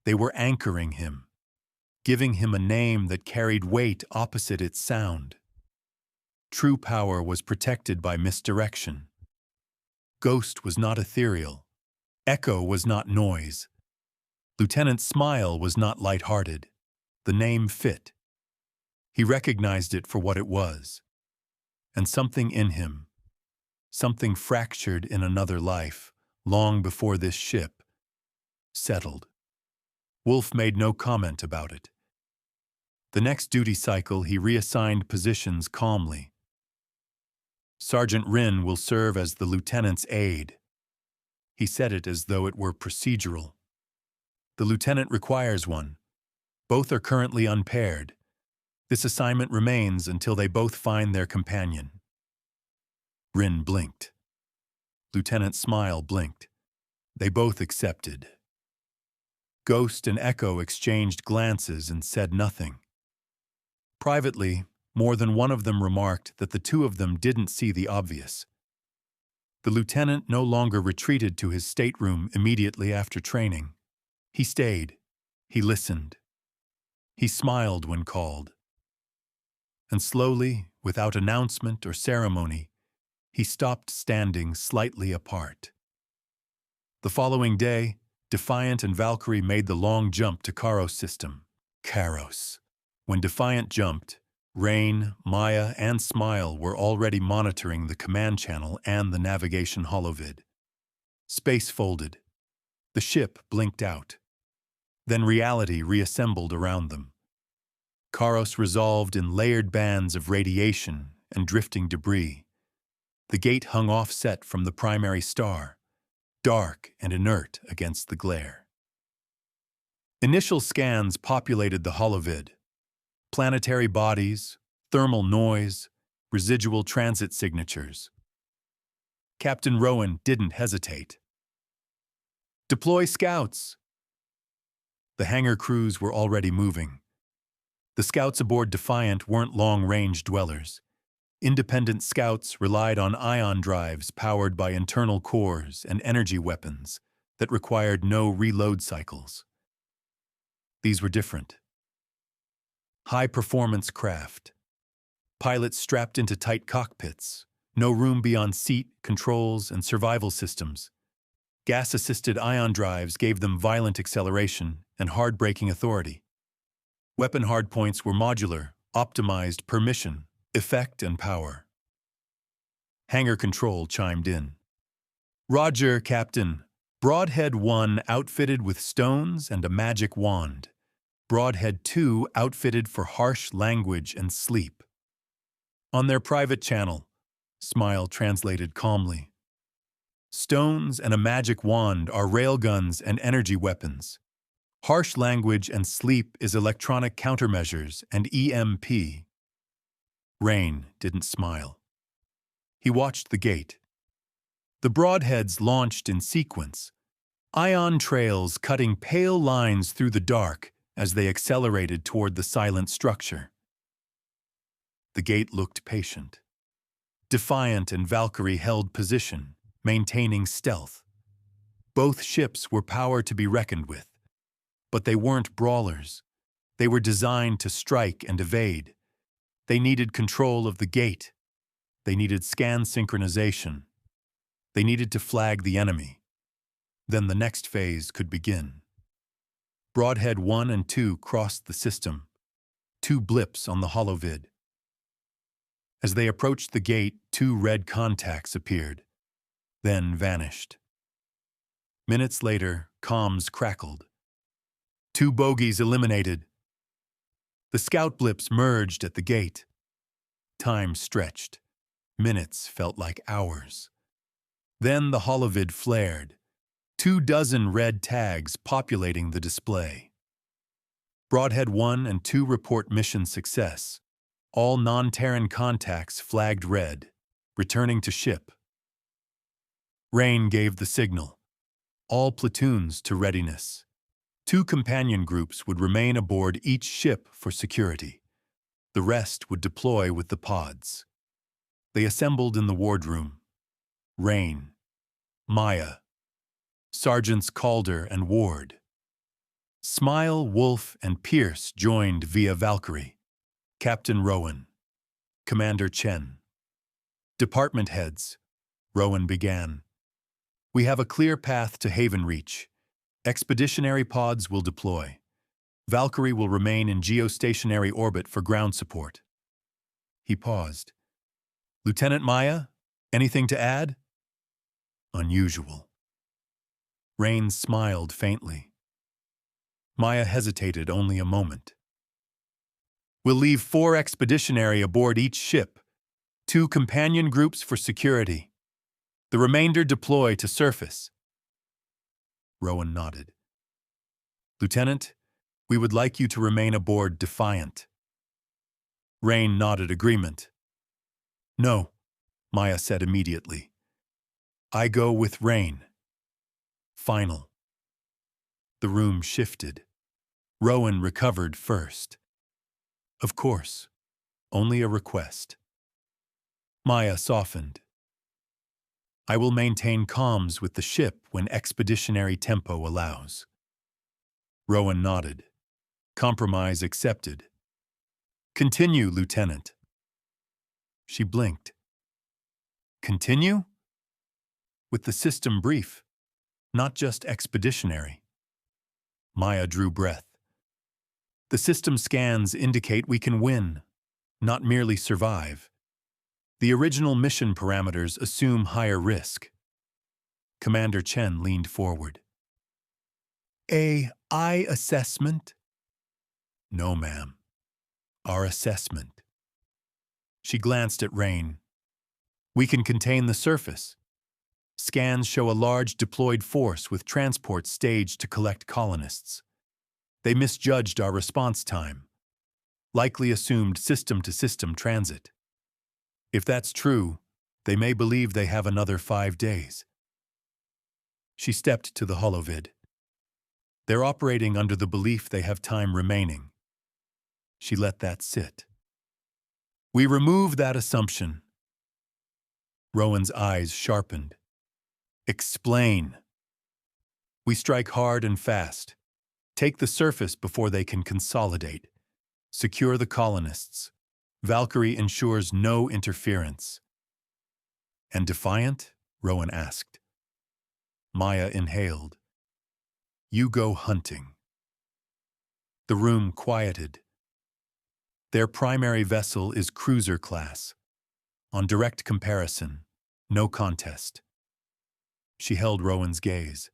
They were anchoring him, giving him a name that carried weight opposite its sound. True power was protected by misdirection. Ghost was not ethereal. Echo was not noise. Lieutenant Smile was not light-hearted. The name fit. He recognized it for what it was. And something in him, something fractured in another life, long before this ship, settled. Wolf made no comment about it. The next duty cycle, he reassigned positions calmly. Sergeant Rin will serve as the lieutenant's aide. He said it as though it were procedural. The lieutenant requires one. Both are currently unpaired. This assignment remains until they both find their companion. Rin blinked. Lieutenant Smile blinked. They both accepted. Ghost and Echo exchanged glances and said nothing. Privately, more than one of them remarked that the two of them didn't see the obvious. The lieutenant no longer retreated to his stateroom immediately after training. He stayed. He listened. He smiled when called. And slowly, without announcement or ceremony, he stopped standing slightly apart. The following day, Defiant and Valkyrie made the long jump to Karos system. Karos. When Defiant jumped, Rain, Maya, and Smile were already monitoring the command channel and the navigation holovid. Space folded. The ship blinked out. Then reality reassembled around them. Karos resolved in layered bands of radiation and drifting debris. The gate hung offset from the primary star, dark and inert against the glare. Initial scans populated the holovid. Planetary bodies, thermal noise, residual transit signatures. Captain Rowan didn't hesitate. "Deploy scouts!" The hangar crews were already moving. The scouts aboard Defiant weren't long-range dwellers. Independent scouts relied on ion drives powered by internal cores and energy weapons that required no reload cycles. These were different. High-performance craft. Pilots strapped into tight cockpits, no room beyond seat, controls, and survival systems. Gas-assisted ion drives gave them violent acceleration and hard-braking authority. Weapon hardpoints were modular, optimized per mission, effect, and power. Hangar control chimed in. "Roger, Captain. Broadhead 1 outfitted with stones and a magic wand. Broadhead 2 outfitted for harsh language and sleep." "On their private channel," Smile translated calmly. "Stones and a magic wand are railguns and energy weapons. Harsh language and sleep is electronic countermeasures and EMP. Rain didn't smile. He watched the gate. The broadheads launched in sequence, ion trails cutting pale lines through the dark as they accelerated toward the silent structure. The gate looked patient. Defiant and Valkyrie held position, maintaining stealth. Both ships were power to be reckoned with. But they weren't brawlers. They were designed to strike and evade. They needed control of the gate. They needed scan synchronization. They needed to flag the enemy. Then the next phase could begin. Broadhead 1 and 2 crossed the system, 2 blips on the holovid. As they approached the gate, 2 red contacts appeared, then vanished. Minutes later, comms crackled. 2 bogies eliminated. The scout blips merged at the gate. Time stretched. Minutes felt like hours. Then the holovid flared. 24 red tags populating the display. Broadhead 1 and 2 report mission success. All non-Terran contacts flagged red, returning to ship. Rain gave the signal. All platoons to readiness. 2 companion groups would remain aboard each ship for security. The rest would deploy with the pods. They assembled in the wardroom. Rain, Maya, Sergeants Calder and Ward. Smile, Wolf, and Pierce joined via Valkyrie. Captain Rowan, Commander Chen. "Department heads," Rowan began. "We have a clear path to Haven Reach. Expeditionary pods will deploy. Valkyrie will remain in geostationary orbit for ground support." He paused. "Lieutenant Maya, anything to add?" "Unusual." Rain smiled faintly. Maya hesitated only a moment. "We'll leave 4 expeditionary aboard each ship, 2 companion groups for security. The remainder deploy to surface." Rowan nodded. "Lieutenant, we would like you to remain aboard Defiant." Rain nodded agreement. "No," Maya said immediately. "I go with Rain." Final. The room shifted. Rowan recovered first. "Of course, only a request." Maya softened. "I will maintain comms with the ship when expeditionary tempo allows." Rowan nodded. Compromise accepted. "Continue, Lieutenant." She blinked. "Continue?" "With the system brief, not just expeditionary." Maya drew breath. "The system scans indicate we can win, not merely survive. The original mission parameters assume higher risk." Commander Chen leaned forward. AI assessment? No, ma'am. Our assessment. She glanced at Rain. We can contain the surface. Scans show a large deployed force with transports staged to collect colonists. They misjudged our response time, likely assumed system-to-system transit. If that's true, they may believe they have another 5 days. She stepped to the holovid. They're operating under the belief they have time remaining. She let that sit. We remove that assumption. Rowan's eyes sharpened. Explain. We strike hard and fast. Take the surface before they can consolidate. Secure the colonists. Valkyrie ensures no interference. And Defiant? Rowan asked. Maya inhaled. You go hunting. The room quieted. Their primary vessel is cruiser class. On direct comparison, no contest. She held Rowan's gaze.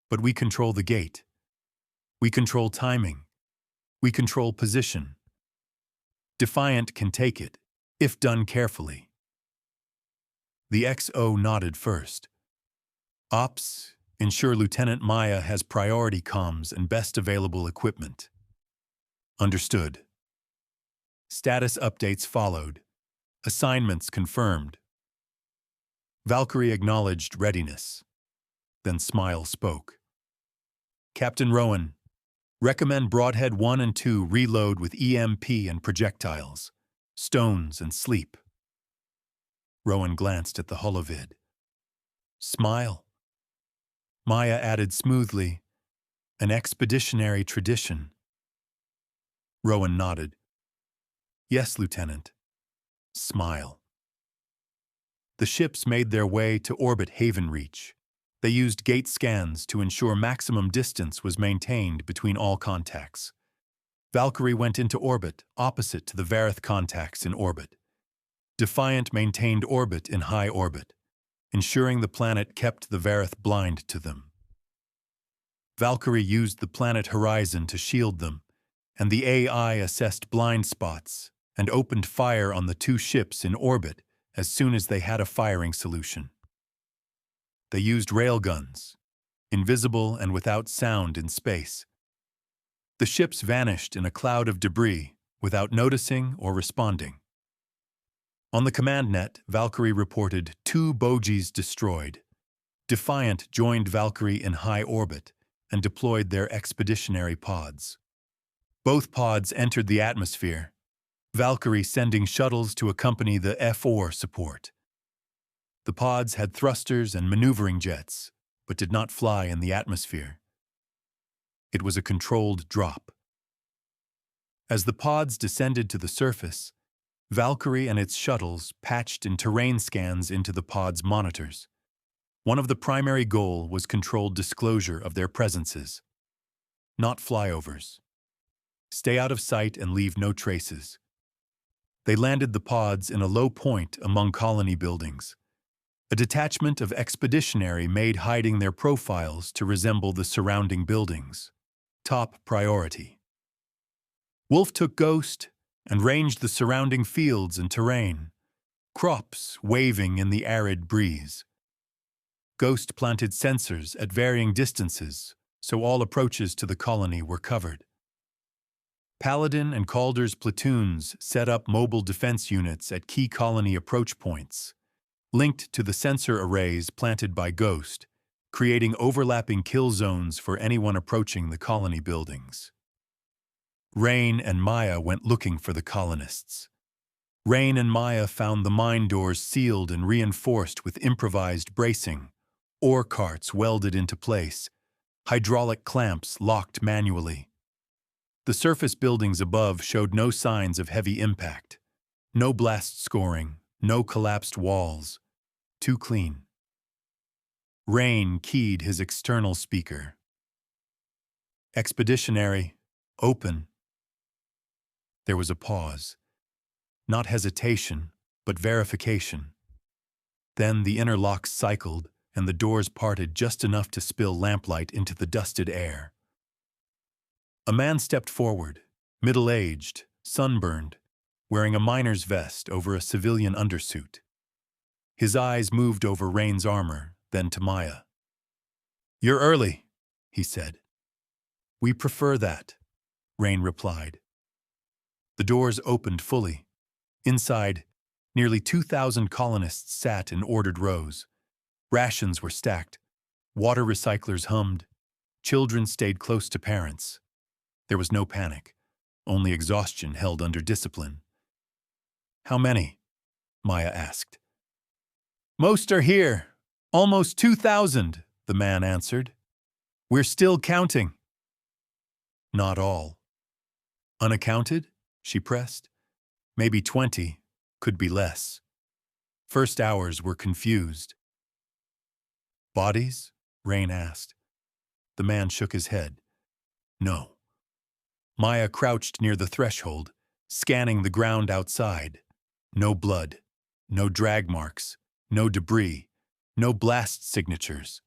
But we control the gate. We control timing. We control position. Defiant can take it, if done carefully. The XO nodded first. Ops, ensure Lieutenant Maya has priority comms and best available equipment. Understood. Status updates followed. Assignments confirmed. Valkyrie acknowledged readiness. Then Smile spoke. Captain Rowan, recommend Broadhead 1 and 2 reload with EMP and projectiles, stones and sleep. Rowan glanced at the holovid. Smile. Maya added smoothly, an expeditionary tradition. Rowan nodded. Yes, Lieutenant. Smile. The ships made their way to orbit Haven Reach. They used gate scans to ensure maximum distance was maintained between all contacts. Valkyrie went into orbit opposite to the Vareth contacts in orbit. Defiant maintained orbit in high orbit, ensuring the planet kept the Vareth blind to them. Valkyrie used the planet horizon to shield them, and the AI assessed blind spots and opened fire on the 2 ships in orbit as soon as they had a firing solution. They used railguns, invisible and without sound in space. The ships vanished in a cloud of debris without noticing or responding. On the command net, Valkyrie reported 2 bogies destroyed. Defiant joined Valkyrie in high orbit and deployed their expeditionary pods. Both pods entered the atmosphere, Valkyrie sending shuttles to accompany the F4 support. The pods had thrusters and maneuvering jets, but did not fly in the atmosphere. It was a controlled drop. As the pods descended to the surface, Valkyrie and its shuttles patched in terrain scans into the pods' monitors. One of the primary goals was controlled disclosure of their presences. Not flyovers. Stay out of sight and leave no traces. They landed the pods in a low point among colony buildings. A detachment of Expeditionary made hiding their profiles to resemble the surrounding buildings. Top priority. Wolf took Ghost and ranged the surrounding fields and terrain, crops waving in the arid breeze. Ghost planted sensors at varying distances, so all approaches to the colony were covered. Paladin and Calder's platoons set up mobile defense units at key colony approach points, linked to the sensor arrays planted by Ghost, creating overlapping kill zones for anyone approaching the colony buildings. Rain and Maya went looking for the colonists. Rain and Maya found the mine doors sealed and reinforced with improvised bracing, ore carts welded into place, hydraulic clamps locked manually. The surface buildings above showed no signs of heavy impact. No blast scoring, no collapsed walls. Too clean. Rain keyed his external speaker. Expeditionary, open. There was a pause. Not hesitation, but verification. Then the inner locks cycled, and the doors parted just enough to spill lamplight into the dusted air. A man stepped forward, middle-aged, sunburned, wearing a miner's vest over a civilian undersuit. His eyes moved over Rain's armor, then to Maya. "You're early," he said. "We prefer that," Rain replied. The doors opened fully. Inside, nearly 2,000 colonists sat in ordered rows. Rations were stacked. Water recyclers hummed. Children stayed close to parents. There was no panic, only exhaustion held under discipline. "How many?" Maya asked. "Most are here. Almost 2,000, the man answered. "We're still counting." "Not all." "Unaccounted?" she pressed. "Maybe 20, could be less." First hours were confused. "Bodies?" Rain asked. The man shook his head. "No." Maya crouched near the threshold, scanning the ground outside. No blood, no drag marks, no debris, no blast signatures.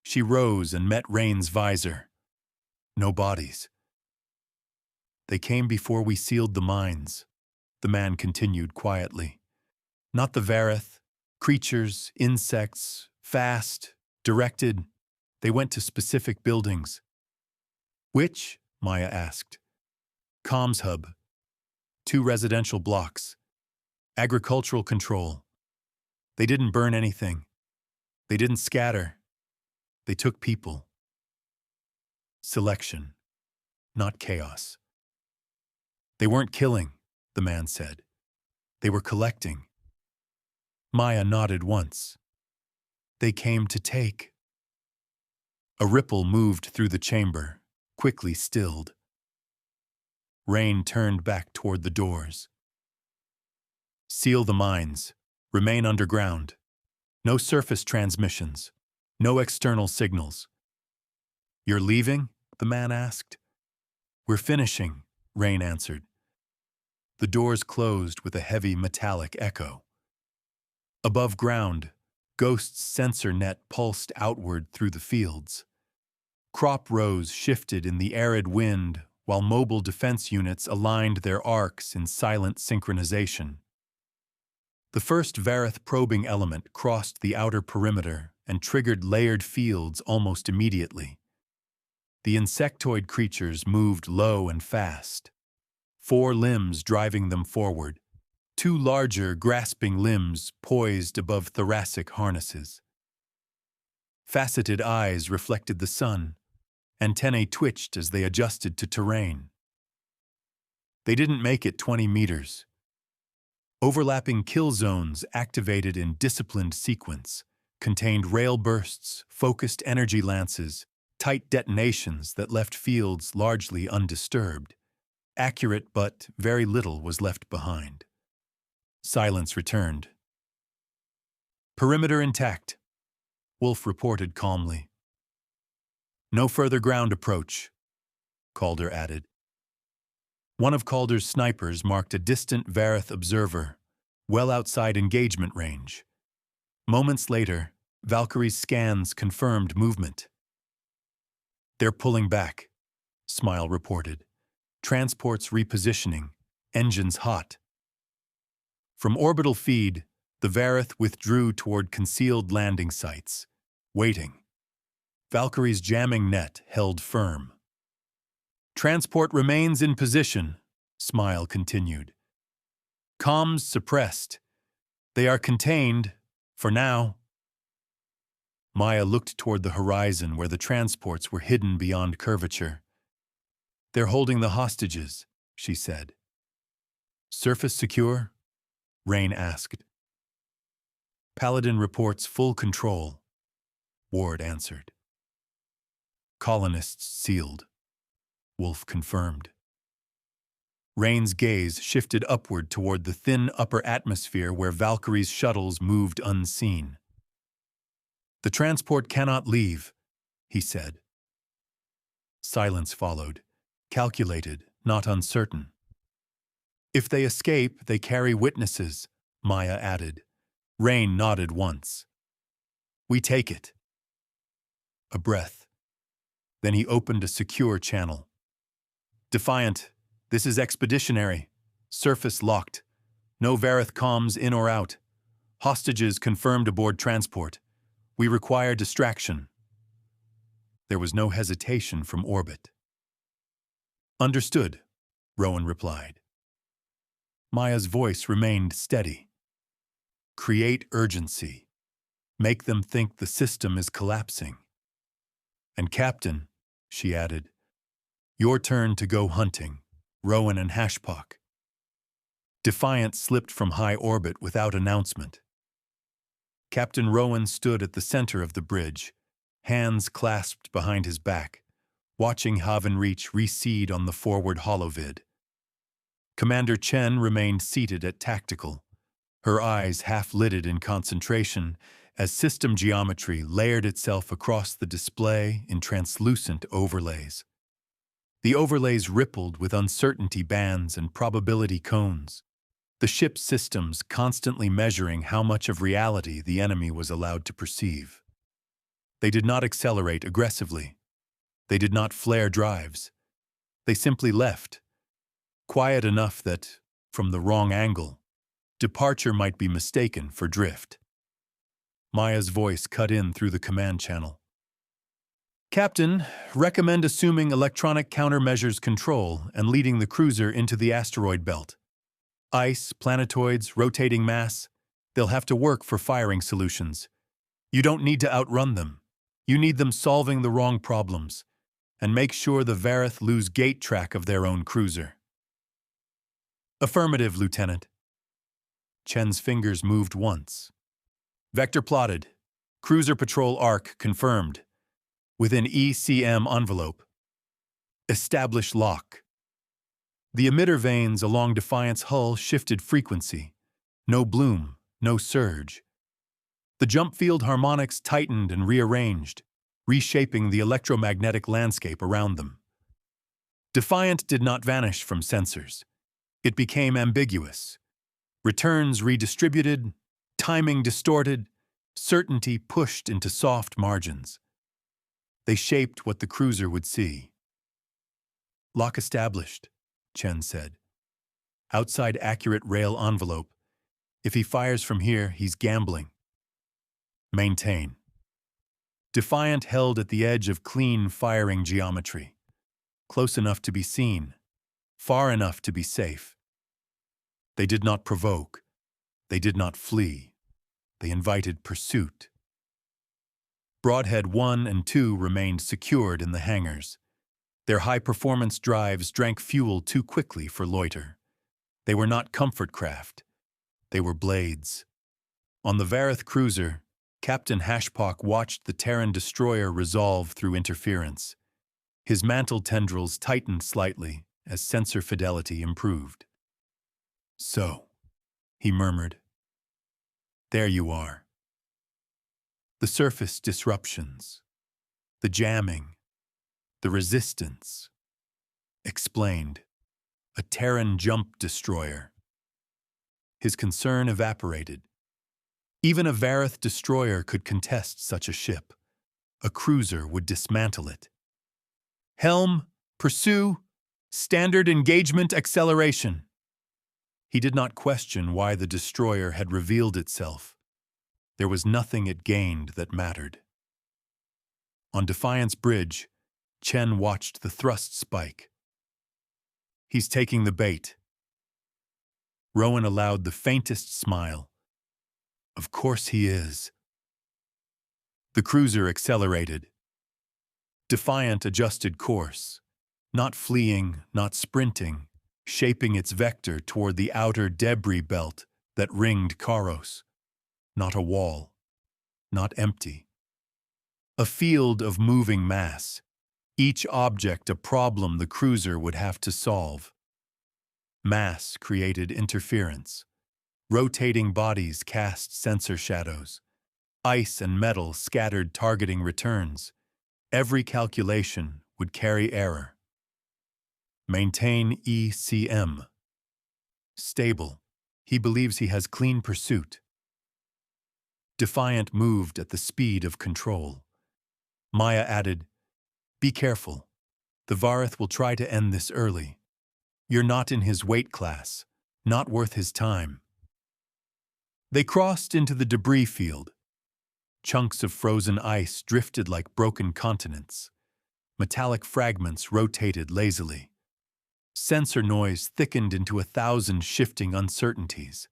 She rose and met Rain's visor. "No bodies." "They came before we sealed the mines," the man continued quietly. "Not the Vareth, creatures, insects, fast, directed. They went to specific buildings." "Which?" Maya asked. "Comms hub. 2 residential blocks. Agricultural control. They didn't burn anything. They didn't scatter. They took people." Selection, not chaos. "They weren't killing," the man said. "They were collecting." Maya nodded once. "They came to take." A ripple moved through the chamber, quickly stilled. Rain turned back toward the doors. "Seal the mines. Remain underground. No surface transmissions. No external signals." "You're leaving?" the man asked. "We're finishing," Rain answered. The doors closed with a heavy metallic echo. Above ground, Ghost's sensor net pulsed outward through the fields. Crop rows shifted in the arid wind while mobile defense units aligned their arcs in silent synchronization. The first Vareth probing element crossed the outer perimeter and triggered layered fields almost immediately. The insectoid creatures moved low and fast, 4 limbs driving them forward, 2 larger, grasping limbs poised above thoracic harnesses. Faceted eyes reflected the sun. Antennae twitched as they adjusted to terrain. They didn't make it 20 meters. Overlapping kill zones activated in disciplined sequence contained rail bursts, focused energy lances, tight detonations that left fields largely undisturbed. Accurate, but very little was left behind. Silence returned. "Perimeter intact," Wolf reported calmly. "No further ground approach," Calder added. One of Calder's snipers marked a distant Vareth observer, well outside engagement range. Moments later, Valkyrie's scans confirmed movement. "They're pulling back," Smile reported. "Transports repositioning, engines hot." From orbital feed, the Vareth withdrew toward concealed landing sites, waiting. Valkyrie's jamming net held firm. "Transport remains in position," Smile continued. "Comms suppressed. They are contained, for now." Maya looked toward the horizon where the transports were hidden beyond curvature. "They're holding the hostages," she said. "Surface secure?" Rain asked. "Paladin reports full control," Ward answered. "Colonists sealed," Wolf confirmed. Rain's gaze shifted upward toward the thin upper atmosphere where Valkyrie's shuttles moved unseen. "The transport cannot leave," he said. Silence followed, calculated, not uncertain. "If they escape, they carry witnesses," Maya added. Rain nodded once. We take it. A breath. Then he opened a secure channel. Defiant, this is Expeditionary. Surface locked. No Vareth comms in or out. Hostages confirmed aboard transport. We require distraction. There was no hesitation from orbit. Understood, Rowan replied. Maya's voice remained steady. Create urgency. Make them think the system is collapsing. And Captain, she added, your turn to go hunting, Rowan and Hashpak. Defiant slipped from high orbit without announcement. Captain Rowan stood at the center of the bridge, hands clasped behind his back, watching Haven Reach recede on the forward holovid. Commander Chen remained seated at tactical, her eyes half-lidded in concentration as system geometry layered itself across the display in translucent overlays. The overlays rippled with uncertainty bands and probability cones, the ship's systems constantly measuring how much of reality the enemy was allowed to perceive. They did not accelerate aggressively. They did not flare drives. They simply left, quiet enough that, from the wrong angle, departure might be mistaken for drift. Maya's voice cut in through the command channel. Captain, recommend assuming electronic countermeasures control and leading the cruiser into the asteroid belt. Ice, planetoids, rotating mass, they'll have to work for firing solutions. You don't need to outrun them. You need them solving the wrong problems, and make sure the Vareth lose gate track of their own cruiser. Affirmative, Lieutenant. Chen's fingers moved once. Vector plotted. Cruiser patrol arc confirmed. Within ECM envelope. Establish lock. The emitter vanes along Defiant's hull shifted frequency. No bloom, no surge. The jump field harmonics tightened and rearranged, reshaping the electromagnetic landscape around them. Defiant did not vanish from sensors. It became ambiguous. Returns redistributed, timing distorted, certainty pushed into soft margins. They shaped what the cruiser would see. Lock established, Chen said. Outside accurate rail envelope. If he fires from here, he's gambling. Maintain. Defiant held at the edge of clean firing geometry. Close enough to be seen. Far enough to be safe. They did not provoke. They did not flee. They invited pursuit. Broadhead 1 and 2 remained secured in the hangars. Their high-performance drives drank fuel too quickly for loiter. They were not comfort craft. They were blades. On the Vareth cruiser, Captain Hashpak watched the Terran destroyer resolve through interference. His mantle tendrils tightened slightly as sensor fidelity improved. So, he murmured, there you are. The surface disruptions, the jamming, the resistance. Explained, a Terran jump destroyer. His concern evaporated. Even a Vareth destroyer could contest such a ship. A cruiser would dismantle it. Helm, pursue, standard engagement acceleration. He did not question why the destroyer had revealed itself. There was nothing it gained that mattered. On Defiance Bridge, Chen watched the thrust spike. He's taking the bait. Rowan allowed the faintest smile. Of course he is. The cruiser accelerated. Defiant adjusted course, not fleeing, not sprinting, shaping its vector toward the outer debris belt that ringed Karos. Not a wall, not empty. A field of moving mass, each object a problem the cruiser would have to solve. Mass created interference. Rotating bodies cast sensor shadows. Ice and metal scattered targeting returns. Every calculation would carry error. Maintain ECM. Stable. He believes he has clean pursuit. Defiant moved at the speed of control. Maya added, "Be careful. The Varith will try to end this early. You're not in his weight class, not worth his time." They crossed into the debris field. Chunks of frozen ice drifted like broken continents. Metallic fragments rotated lazily. Sensor noise thickened into 1,000 shifting uncertainties.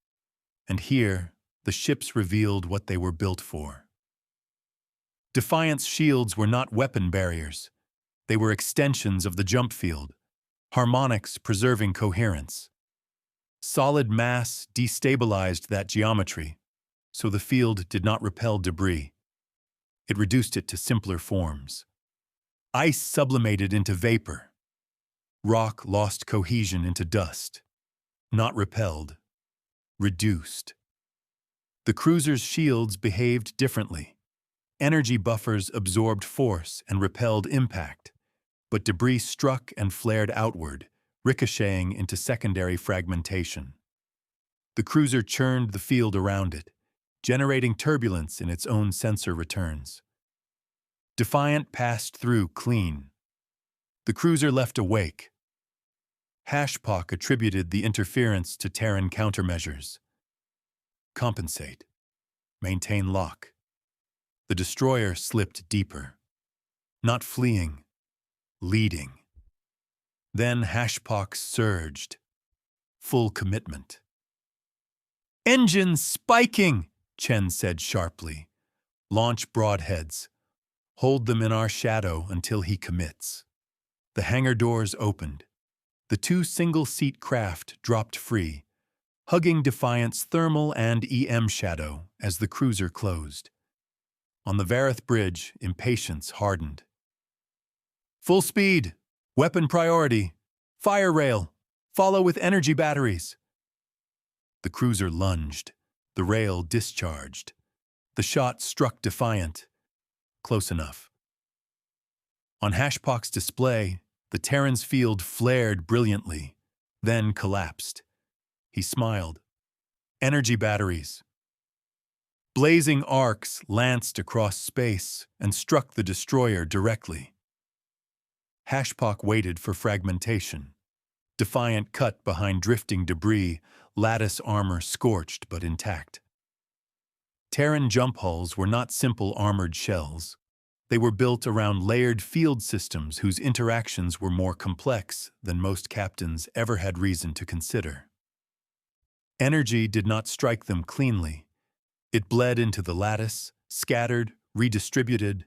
And here, the ships revealed what they were built for. Defiant's shields were not weapon barriers. They were extensions of the jump field, harmonics preserving coherence. Solid mass destabilized that geometry, so the field did not repel debris. It reduced it to simpler forms. Ice sublimated into vapor. Rock lost cohesion into dust. Not repelled, reduced. The cruiser's shields behaved differently. Energy buffers absorbed force and repelled impact, but debris struck and flared outward, ricocheting into secondary fragmentation. The cruiser churned the field around it, generating turbulence in its own sensor returns. Defiant passed through clean. The cruiser left a wake. Hashpock attributed the interference to Terran countermeasures. Compensate. Maintain lock. The destroyer slipped deeper. Not fleeing, leading. Then Hashpock surged. Full commitment. "Engines spiking," Chen said sharply. "Launch broadheads. Hold them in our shadow until he commits." The hangar doors opened. The two single-seat craft dropped free, hugging Defiant's thermal and EM shadow as the cruiser closed. On the Varith bridge, impatience hardened. "Full speed! Weapon priority! Fire rail! Follow with energy batteries!" The cruiser lunged. The rail discharged. The shot struck Defiant. Close enough. On Hashpock's display, the Terran's field flared brilliantly, then collapsed. He smiled. Energy batteries. Blazing arcs lanced across space and struck the destroyer directly. Hashpock waited for fragmentation. Defiant cut behind drifting debris, lattice armor scorched but intact. Terran jump hulls were not simple armored shells. They were built around layered field systems whose interactions were more complex than most captains ever had reason to consider. Energy did not strike them cleanly. It bled into the lattice, scattered, redistributed,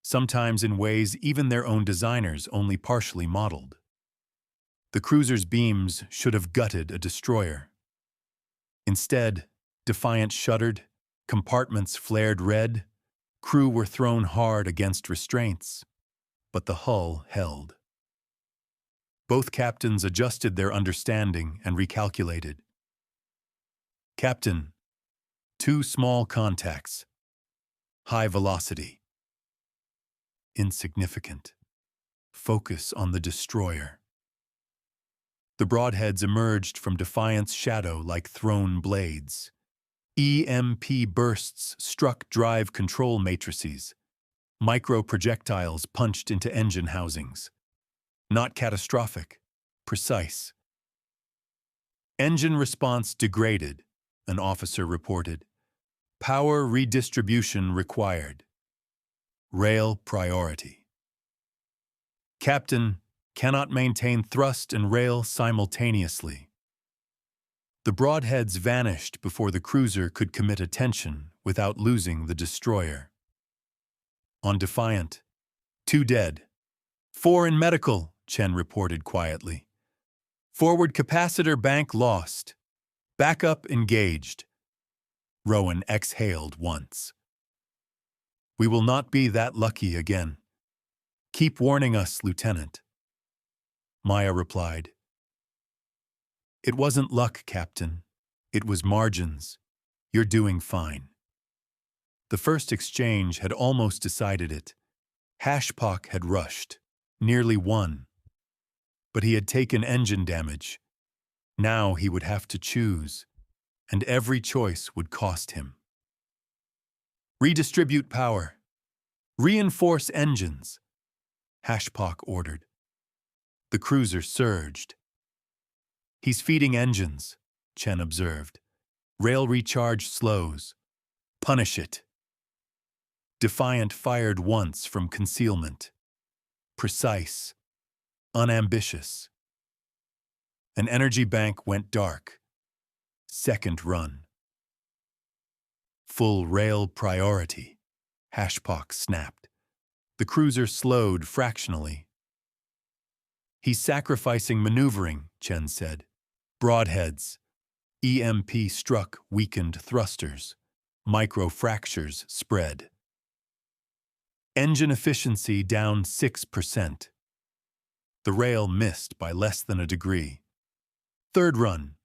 sometimes in ways even their own designers only partially modeled. The cruiser's beams should have gutted a destroyer. Instead, Defiant shuddered, compartments flared red, crew were thrown hard against restraints, but the hull held. Both captains adjusted their understanding and recalculated. "Captain, 2 small contacts. High velocity." Insignificant. Focus on the destroyer. The broadheads emerged from Defiant's shadow like thrown blades. EMP bursts struck drive control matrices. Micro-projectiles punched into engine housings. Not catastrophic, precise. "Engine response degraded," an officer reported. "Power redistribution required. Rail priority." "Captain, cannot maintain thrust and rail simultaneously." The broadheads vanished before the cruiser could commit attention without losing the destroyer. On Defiant, 2 dead. 4 in medical, Chen reported quietly. "Forward capacitor bank lost. Backup engaged." Rowan exhaled once. "We will not be that lucky again. Keep warning us, Lieutenant." Maya replied, "It wasn't luck, Captain. It was margins. You're doing fine." The first exchange had almost decided it. Hashpock had rushed, nearly won. But he had taken engine damage. Now he would have to choose, and every choice would cost him. Redistribute power. Reinforce engines, Hashpak ordered. The cruiser surged. He's feeding engines, Chen observed. Rail recharge slows. Punish it. Defiant fired once from concealment. Precise. Unambitious. An energy bank went dark. Second run. Full rail priority, Hashpak snapped. The cruiser slowed fractionally. He's sacrificing maneuvering, Chen said. Broadheads. EMP struck weakened thrusters. Microfractures spread. Engine efficiency down 6%. The rail missed by less than a degree. Third run.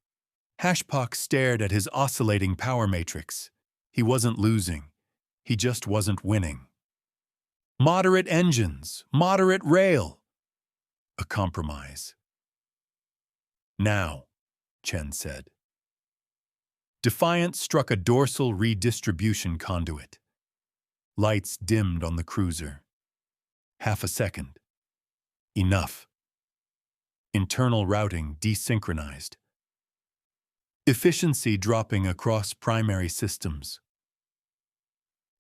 Hashpak stared at his oscillating power matrix. He wasn't losing. He just wasn't winning. Moderate engines, moderate rail. A compromise. Now, Chen said. Defiant struck a dorsal redistribution conduit. Lights dimmed on the cruiser. Half a second. Enough. Internal routing desynchronized. Efficiency dropping across primary systems.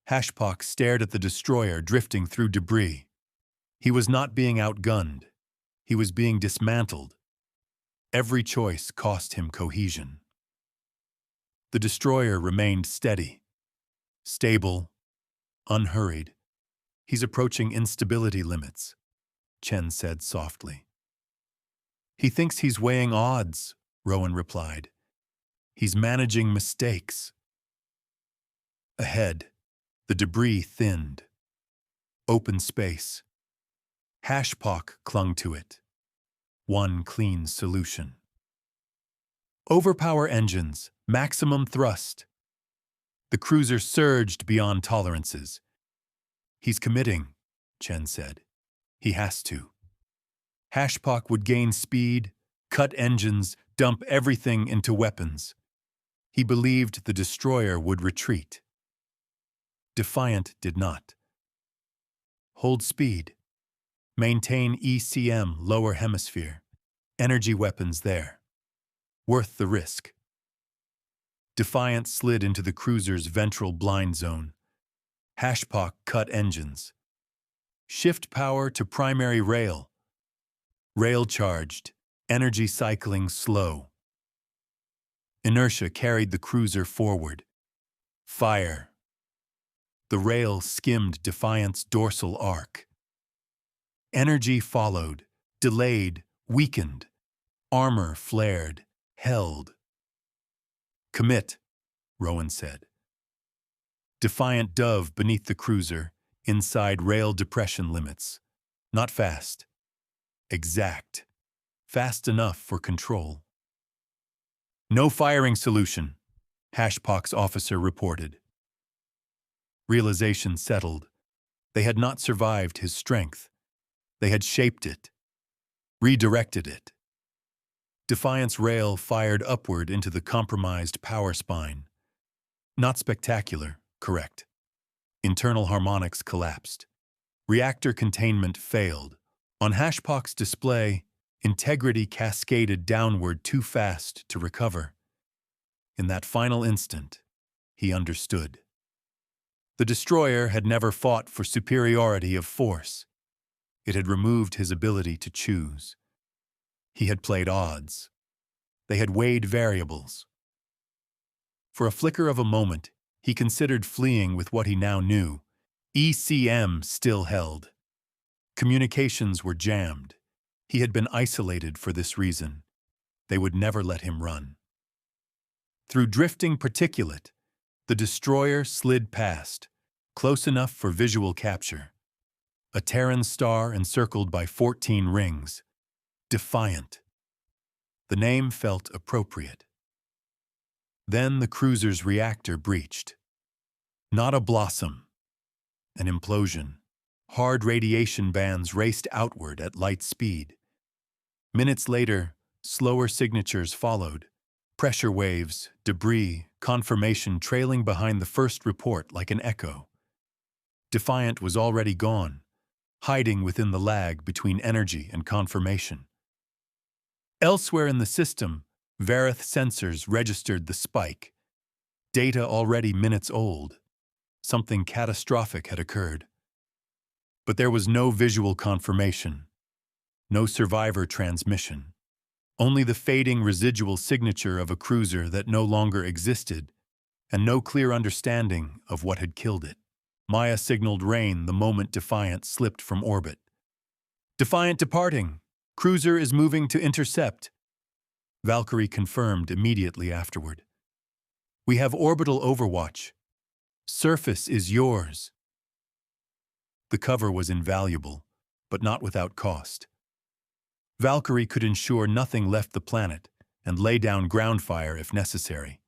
Hashpak stared at the destroyer drifting through debris. He was not being outgunned. He was being dismantled. Every choice cost him cohesion. The destroyer remained steady, stable, unhurried. He's approaching instability limits, Chen said softly. He thinks he's weighing odds, Rowan replied. He's managing mistakes. Ahead, the debris thinned. Open space. Hashpak clung to it. One clean solution. Overpower engines, maximum thrust. The cruiser surged beyond tolerances. He's committing, Chen said. He has to. Hashpak would gain speed, cut engines, dump everything into weapons. He believed the destroyer would retreat. Defiant did not. Hold speed. Maintain ECM lower hemisphere. Energy weapons there. Worth the risk. Defiant slid into the cruiser's ventral blind zone. Hashpak cut engines. Shift power to primary rail. Rail charged. Energy cycling slow. Inertia carried the cruiser forward. Fire. The rail skimmed Defiant's dorsal arc. Energy followed, delayed, weakened. Armor flared, held. Commit, Rowan said. Defiant dove beneath the cruiser, inside rail depression limits. Not fast. Exact. Fast enough for control. No firing solution, Hashpak's officer reported. Realization settled. They had not survived his strength. They had shaped it, redirected it. Defiant's rail fired upward into the compromised power spine. Not spectacular, correct. Internal harmonics collapsed. Reactor containment failed. On Hashpak's display, integrity cascaded downward too fast to recover. In that final instant, he understood. The destroyer had never fought for superiority of force. It had removed his ability to choose. He had played odds. They had weighed variables. For a flicker of a moment, he considered fleeing with what he now knew. ECM still held. Communications were jammed. He had been isolated for this reason. They would never let him run. Through drifting particulate, the destroyer slid past, close enough for visual capture. A Terran star encircled by 14 rings. Defiant. The name felt appropriate. Then the cruiser's reactor breached. Not a blossom. An implosion. Hard radiation bands raced outward at light speed. Minutes later, slower signatures followed. Pressure waves, debris, confirmation trailing behind the first report like an echo. Defiant was already gone, hiding within the lag between energy and confirmation. Elsewhere in the system, Vareth sensors registered the spike. Data already minutes old. Something catastrophic had occurred. But there was no visual confirmation, no survivor transmission, only the fading residual signature of a cruiser that no longer existed, and no clear understanding of what had killed it. Maya signaled Rain the moment Defiant slipped from orbit. "Defiant departing. Cruiser is moving to intercept." Valkyrie confirmed immediately afterward. "We have orbital overwatch. Surface is yours." The cover was invaluable, but not without cost. Valkyrie could ensure nothing left the planet and lay down ground fire if necessary.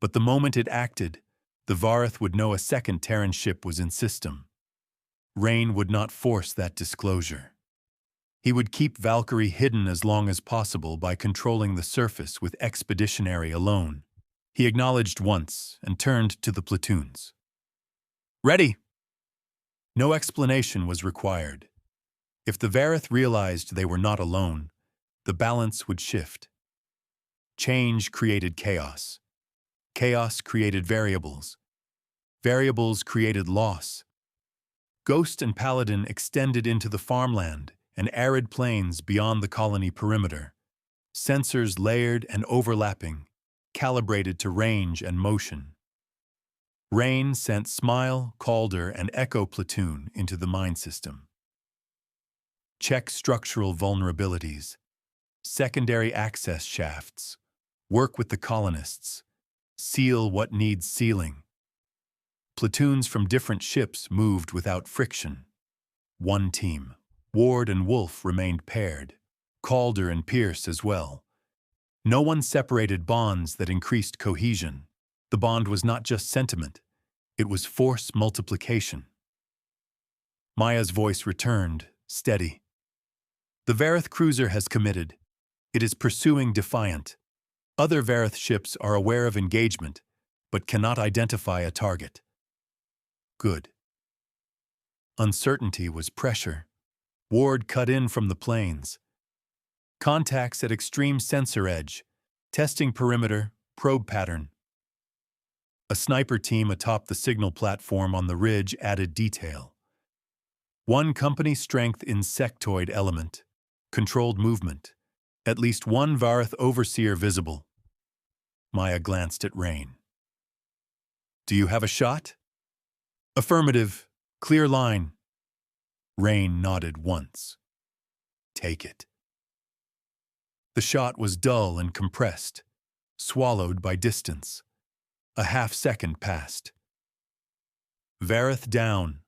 But the moment it acted, the Vareth would know a second Terran ship was in system. Rain would not force that disclosure. He would keep Valkyrie hidden as long as possible by controlling the surface with Expeditionary alone. He acknowledged once and turned to the platoons. "Ready!" No explanation was required. If the Vareth realized they were not alone, the balance would shift. Change created chaos. Chaos created variables. Variables created loss. Ghost and Paladin extended into the farmland and arid plains beyond the colony perimeter. Sensors layered and overlapping, calibrated to range and motion. Rain sent Smile, Calder, and Echo platoon into the mine system. Check structural vulnerabilities. Secondary access shafts. Work with the colonists. Seal what needs sealing. Platoons from different ships moved without friction. One team. Ward and Wolf remained paired. Calder and Pierce as well. No one separated bonds that increased cohesion. The bond was not just sentiment. It was force multiplication. Maya's voice returned, steady. "The Vareth cruiser has committed. It is pursuing Defiant. Other Vareth ships are aware of engagement, but cannot identify a target." Good. Uncertainty was pressure. Ward cut in from the plains. "Contacts at extreme sensor edge. Testing perimeter, probe pattern." A sniper team atop the signal platform on the ridge added detail. One company strength insectoid element. Controlled movement. At least one Vareth overseer visible. Maya glanced at Rain. "Do you have a shot?" "Affirmative. Clear line." Rain nodded once. "Take it." The shot was dull and compressed, swallowed by distance. A half-second passed. Vareth down.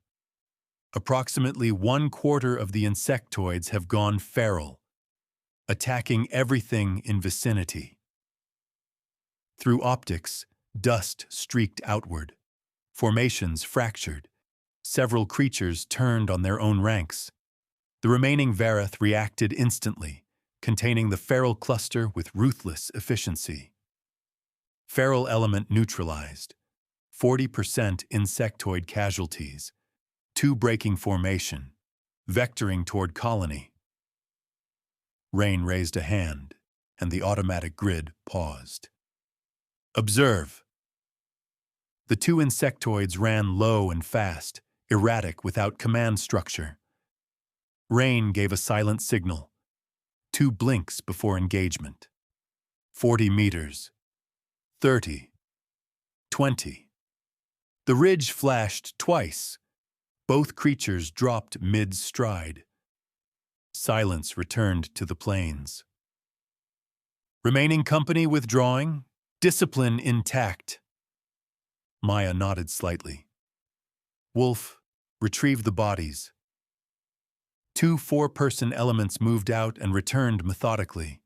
Approximately 1/4 of the insectoids have gone feral, attacking everything in vicinity. Through optics, dust streaked outward. Formations fractured. Several creatures turned on their own ranks. The remaining Vareth reacted instantly, containing the feral cluster with ruthless efficiency. Feral element neutralized. 40% insectoid casualties. 2 breaking formation. Vectoring toward colony. Rain raised a hand, and the automatic grid paused. "Observe." The 2 insectoids ran low and fast, erratic without command structure. Rain gave a silent signal. 2 blinks before engagement. 40 meters. 30. 20. The ridge flashed twice. Both creatures dropped mid-stride. Silence returned to the plains. "Remaining company withdrawing. Discipline intact." Maya nodded slightly. Wolf, retrieve the bodies. 2 4-person elements moved out and returned methodically.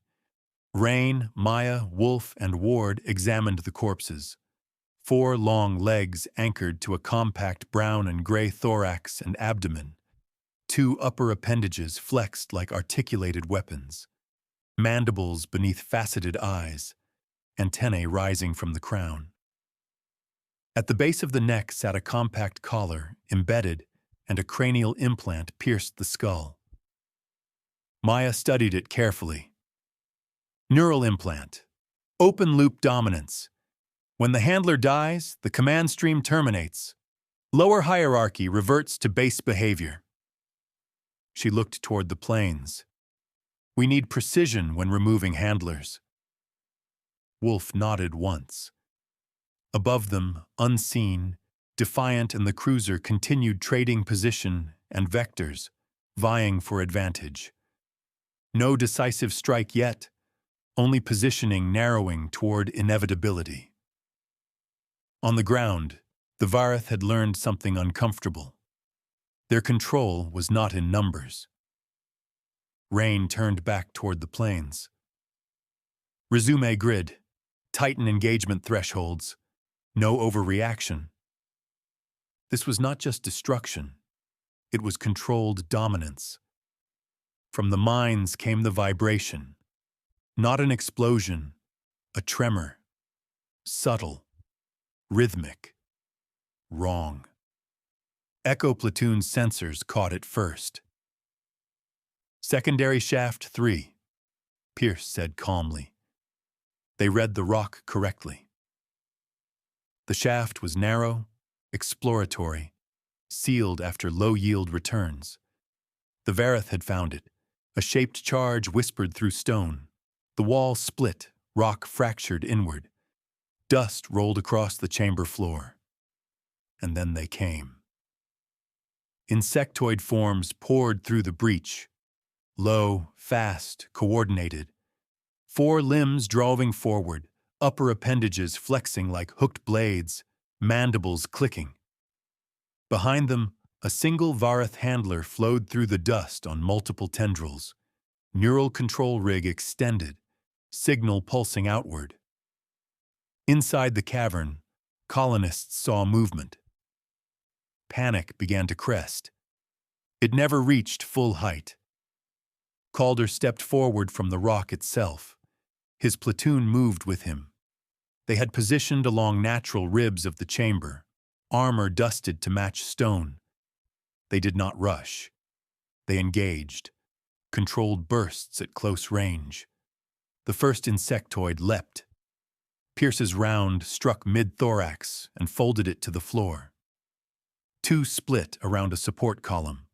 Rain, Maya, Wolf, and Ward examined the corpses. 4 long legs anchored to a compact brown and gray thorax and abdomen. 2 upper appendages flexed like articulated weapons. Mandibles beneath faceted eyes. antennae rising from the crown. At the base of the neck sat a compact collar, embedded, and a cranial implant pierced the skull. Maya studied it carefully. Neural implant. Open-loop dominance. When the handler dies, the command stream terminates. Lower hierarchy reverts to base behavior. She looked toward the planes. We need precision when removing handlers. Wolf nodded once. Above them, unseen, Defiant and the cruiser continued trading position and vectors, vying for advantage. No decisive strike yet, only positioning narrowing toward inevitability. On the ground, the Vareth had learned something uncomfortable. Their control was not in numbers. Rain turned back toward the planes. Resume grid, tighten engagement thresholds, no overreaction. This was not just destruction, it was controlled dominance. From the mines came the vibration, not an explosion, a tremor, subtle, rhythmic, wrong. Echo Platoon's sensors caught it first. Secondary shaft 3, Pierce said calmly. They read the rock correctly. The shaft was narrow, exploratory, sealed after low-yield returns. The Vareth had found it. A shaped charge whispered through stone. The wall split, rock fractured inward. Dust rolled across the chamber floor. And then they came. Insectoid forms poured through the breach. Low, fast, coordinated. 4 limbs drawing forward, upper appendages flexing like hooked blades, mandibles clicking. Behind them, a single Vareth handler flowed through the dust on multiple tendrils. Neural control rig extended, signal pulsing outward. Inside the cavern, colonists saw movement. Panic began to crest. It never reached full height. Calder stepped forward from the rock itself. His platoon moved with him. They had positioned along natural ribs of the chamber, armor dusted to match stone. They did not rush. They engaged, controlled bursts at close range. The first insectoid leapt. Pierce's round struck mid-thorax and folded it to the floor. 2 split around a support column.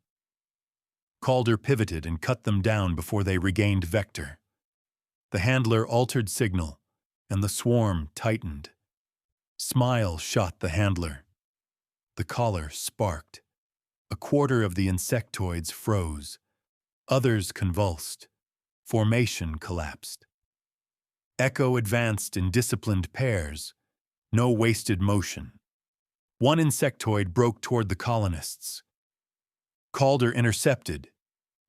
Calder pivoted and cut them down before they regained vector. The handler altered signal, and the swarm tightened. Smile shot the handler. The collar sparked. A quarter of the insectoids froze. Others convulsed. Formation collapsed. Echo advanced in disciplined pairs. No wasted motion. One insectoid broke toward the colonists. Calder intercepted,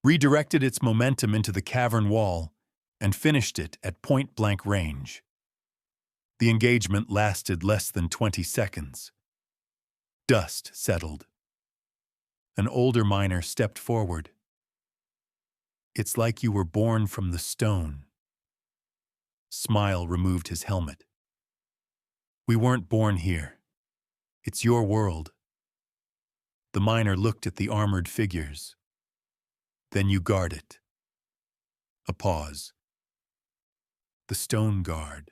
redirected its momentum into the cavern wall, and finished it at point-blank range. The engagement lasted less than 20 seconds. Dust settled. An older miner stepped forward. It's like you were born from the stone. Smile removed his helmet. We weren't born here. It's your world. The miner looked at the armored figures. Then you guard it. A pause. The Stone Guard.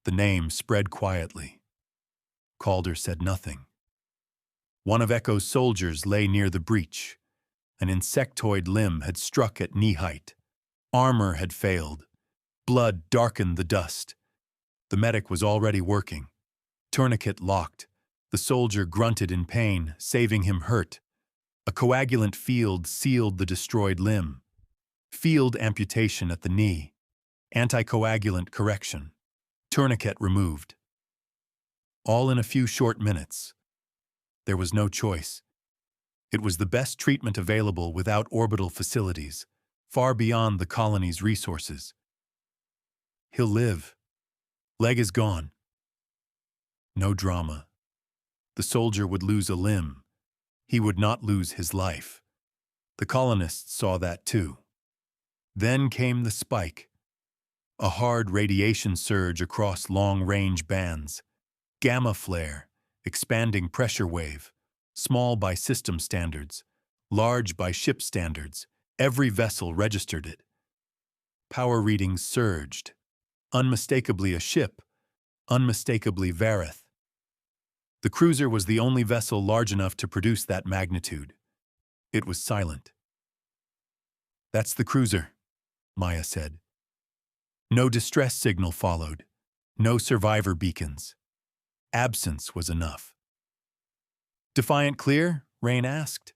The name spread quietly. Calder said nothing. One of Echo's soldiers lay near the breach. An insectoid limb had struck at knee height. Armor had failed. Blood darkened the dust. The medic was already working. Tourniquet locked. The soldier grunted in pain, saving him hurt. A coagulant field sealed the destroyed limb. Field amputation at the knee. Anticoagulant correction. Tourniquet removed. All in a few short minutes. There was no choice. It was the best treatment available without orbital facilities, far beyond the colony's resources. He'll live. Leg is gone. No drama. The soldier would lose a limb. He would not lose his life. The colonists saw that too. Then came the spike. A hard radiation surge across long-range bands. Gamma flare, expanding pressure wave. Small by system standards, large by ship standards. Every vessel registered it. Power readings surged. Unmistakably a ship, unmistakably Vareth. The cruiser was the only vessel large enough to produce that magnitude. It was silent. "That's the cruiser," Maya said. No distress signal followed. No survivor beacons. Absence was enough. "Defiant clear?" Rain asked.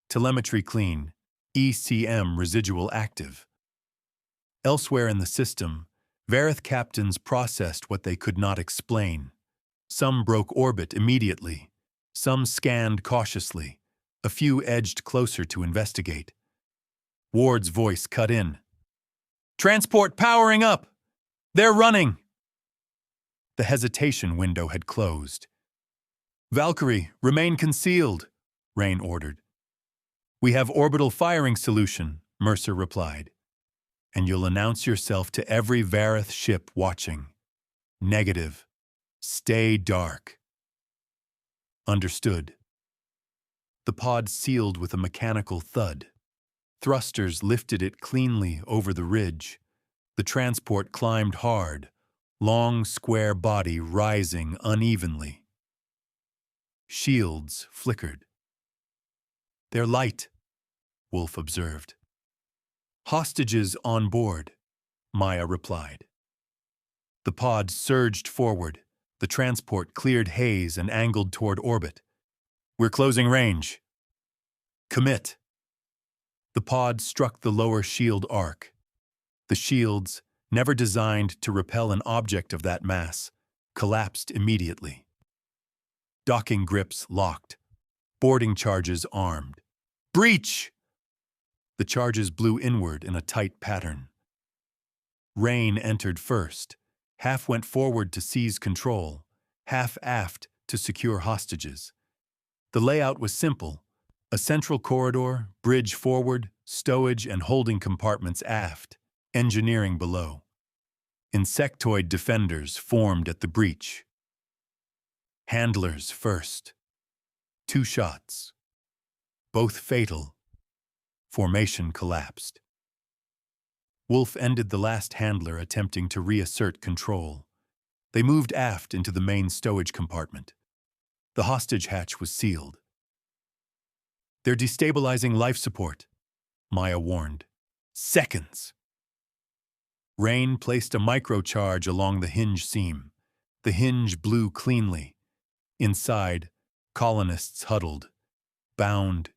"Telemetry clean. ECM residual active." Elsewhere in the system, Vareth captains processed what they could not explain. Some broke orbit immediately. Some scanned cautiously. A few edged closer to investigate. Ward's voice cut in. "Transport powering up! They're running!" The hesitation window had closed. "Valkyrie, remain concealed," Rain ordered. "We have orbital firing solution," Mercer replied. "And you'll announce yourself to every Vareth ship watching. Negative. Stay dark." Understood. The pod sealed with a mechanical thud. Thrusters lifted it cleanly over the ridge. The transport climbed hard, long square body rising unevenly. Shields flickered. "They're light," Wolf observed. "Hostages on board," Maya replied. The pod surged forward. The transport cleared haze and angled toward orbit. "We're closing range." "Commit." The pod struck the lower shield arc. The shields, never designed to repel an object of that mass, collapsed immediately. Docking grips locked. Boarding charges armed. "Breach!" The charges blew inward in a tight pattern. Rain entered first. Half went forward to seize control, half aft to secure hostages. The layout was simple. A central corridor, bridge forward, stowage and holding compartments aft, engineering below. Insectoid defenders formed at the breach. Handlers first. 2 shots. Both fatal. Formation collapsed. Wolf ended the last handler attempting to reassert control. They moved aft into the main stowage compartment. The hostage hatch was sealed. "They're destabilizing life support," Maya warned. "Seconds." Rain placed a microcharge along the hinge seam. The hinge blew cleanly. Inside, colonists huddled. Bound,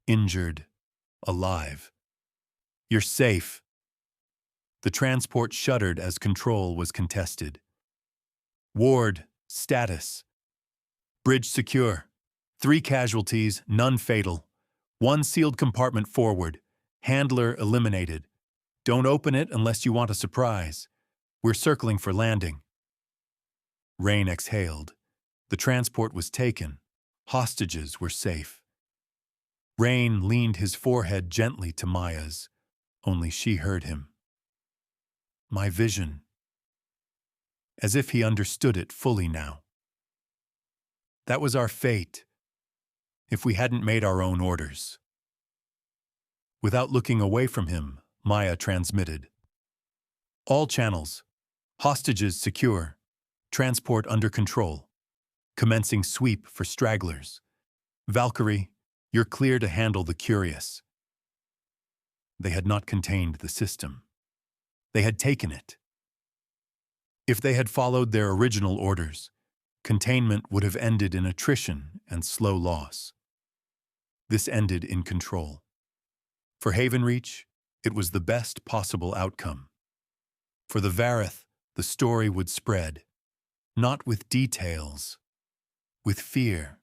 injured, alive. "You're safe." The transport shuddered as control was contested. "Ward, status." "Bridge secure. 3 casualties, none fatal. 1 sealed compartment forward. Handler eliminated. Don't open it unless you want a surprise. We're circling for landing." Rain exhaled. The transport was taken. Hostages were safe. Rain leaned his forehead gently to Maya's. Only she heard him. "My vision." As if he understood it fully now. "That was our fate, if we hadn't made our own orders." Without looking away from him, Maya transmitted. "All channels. Hostages secure. Transport under control. Commencing sweep for stragglers. Valkyrie, you're clear to handle the curious." They had not contained the system. They had taken it. If they had followed their original orders, containment would have ended in attrition and slow loss. This ended in control. For Havenreach, it was the best possible outcome. For the Vareth, the story would spread, not with details, with fear.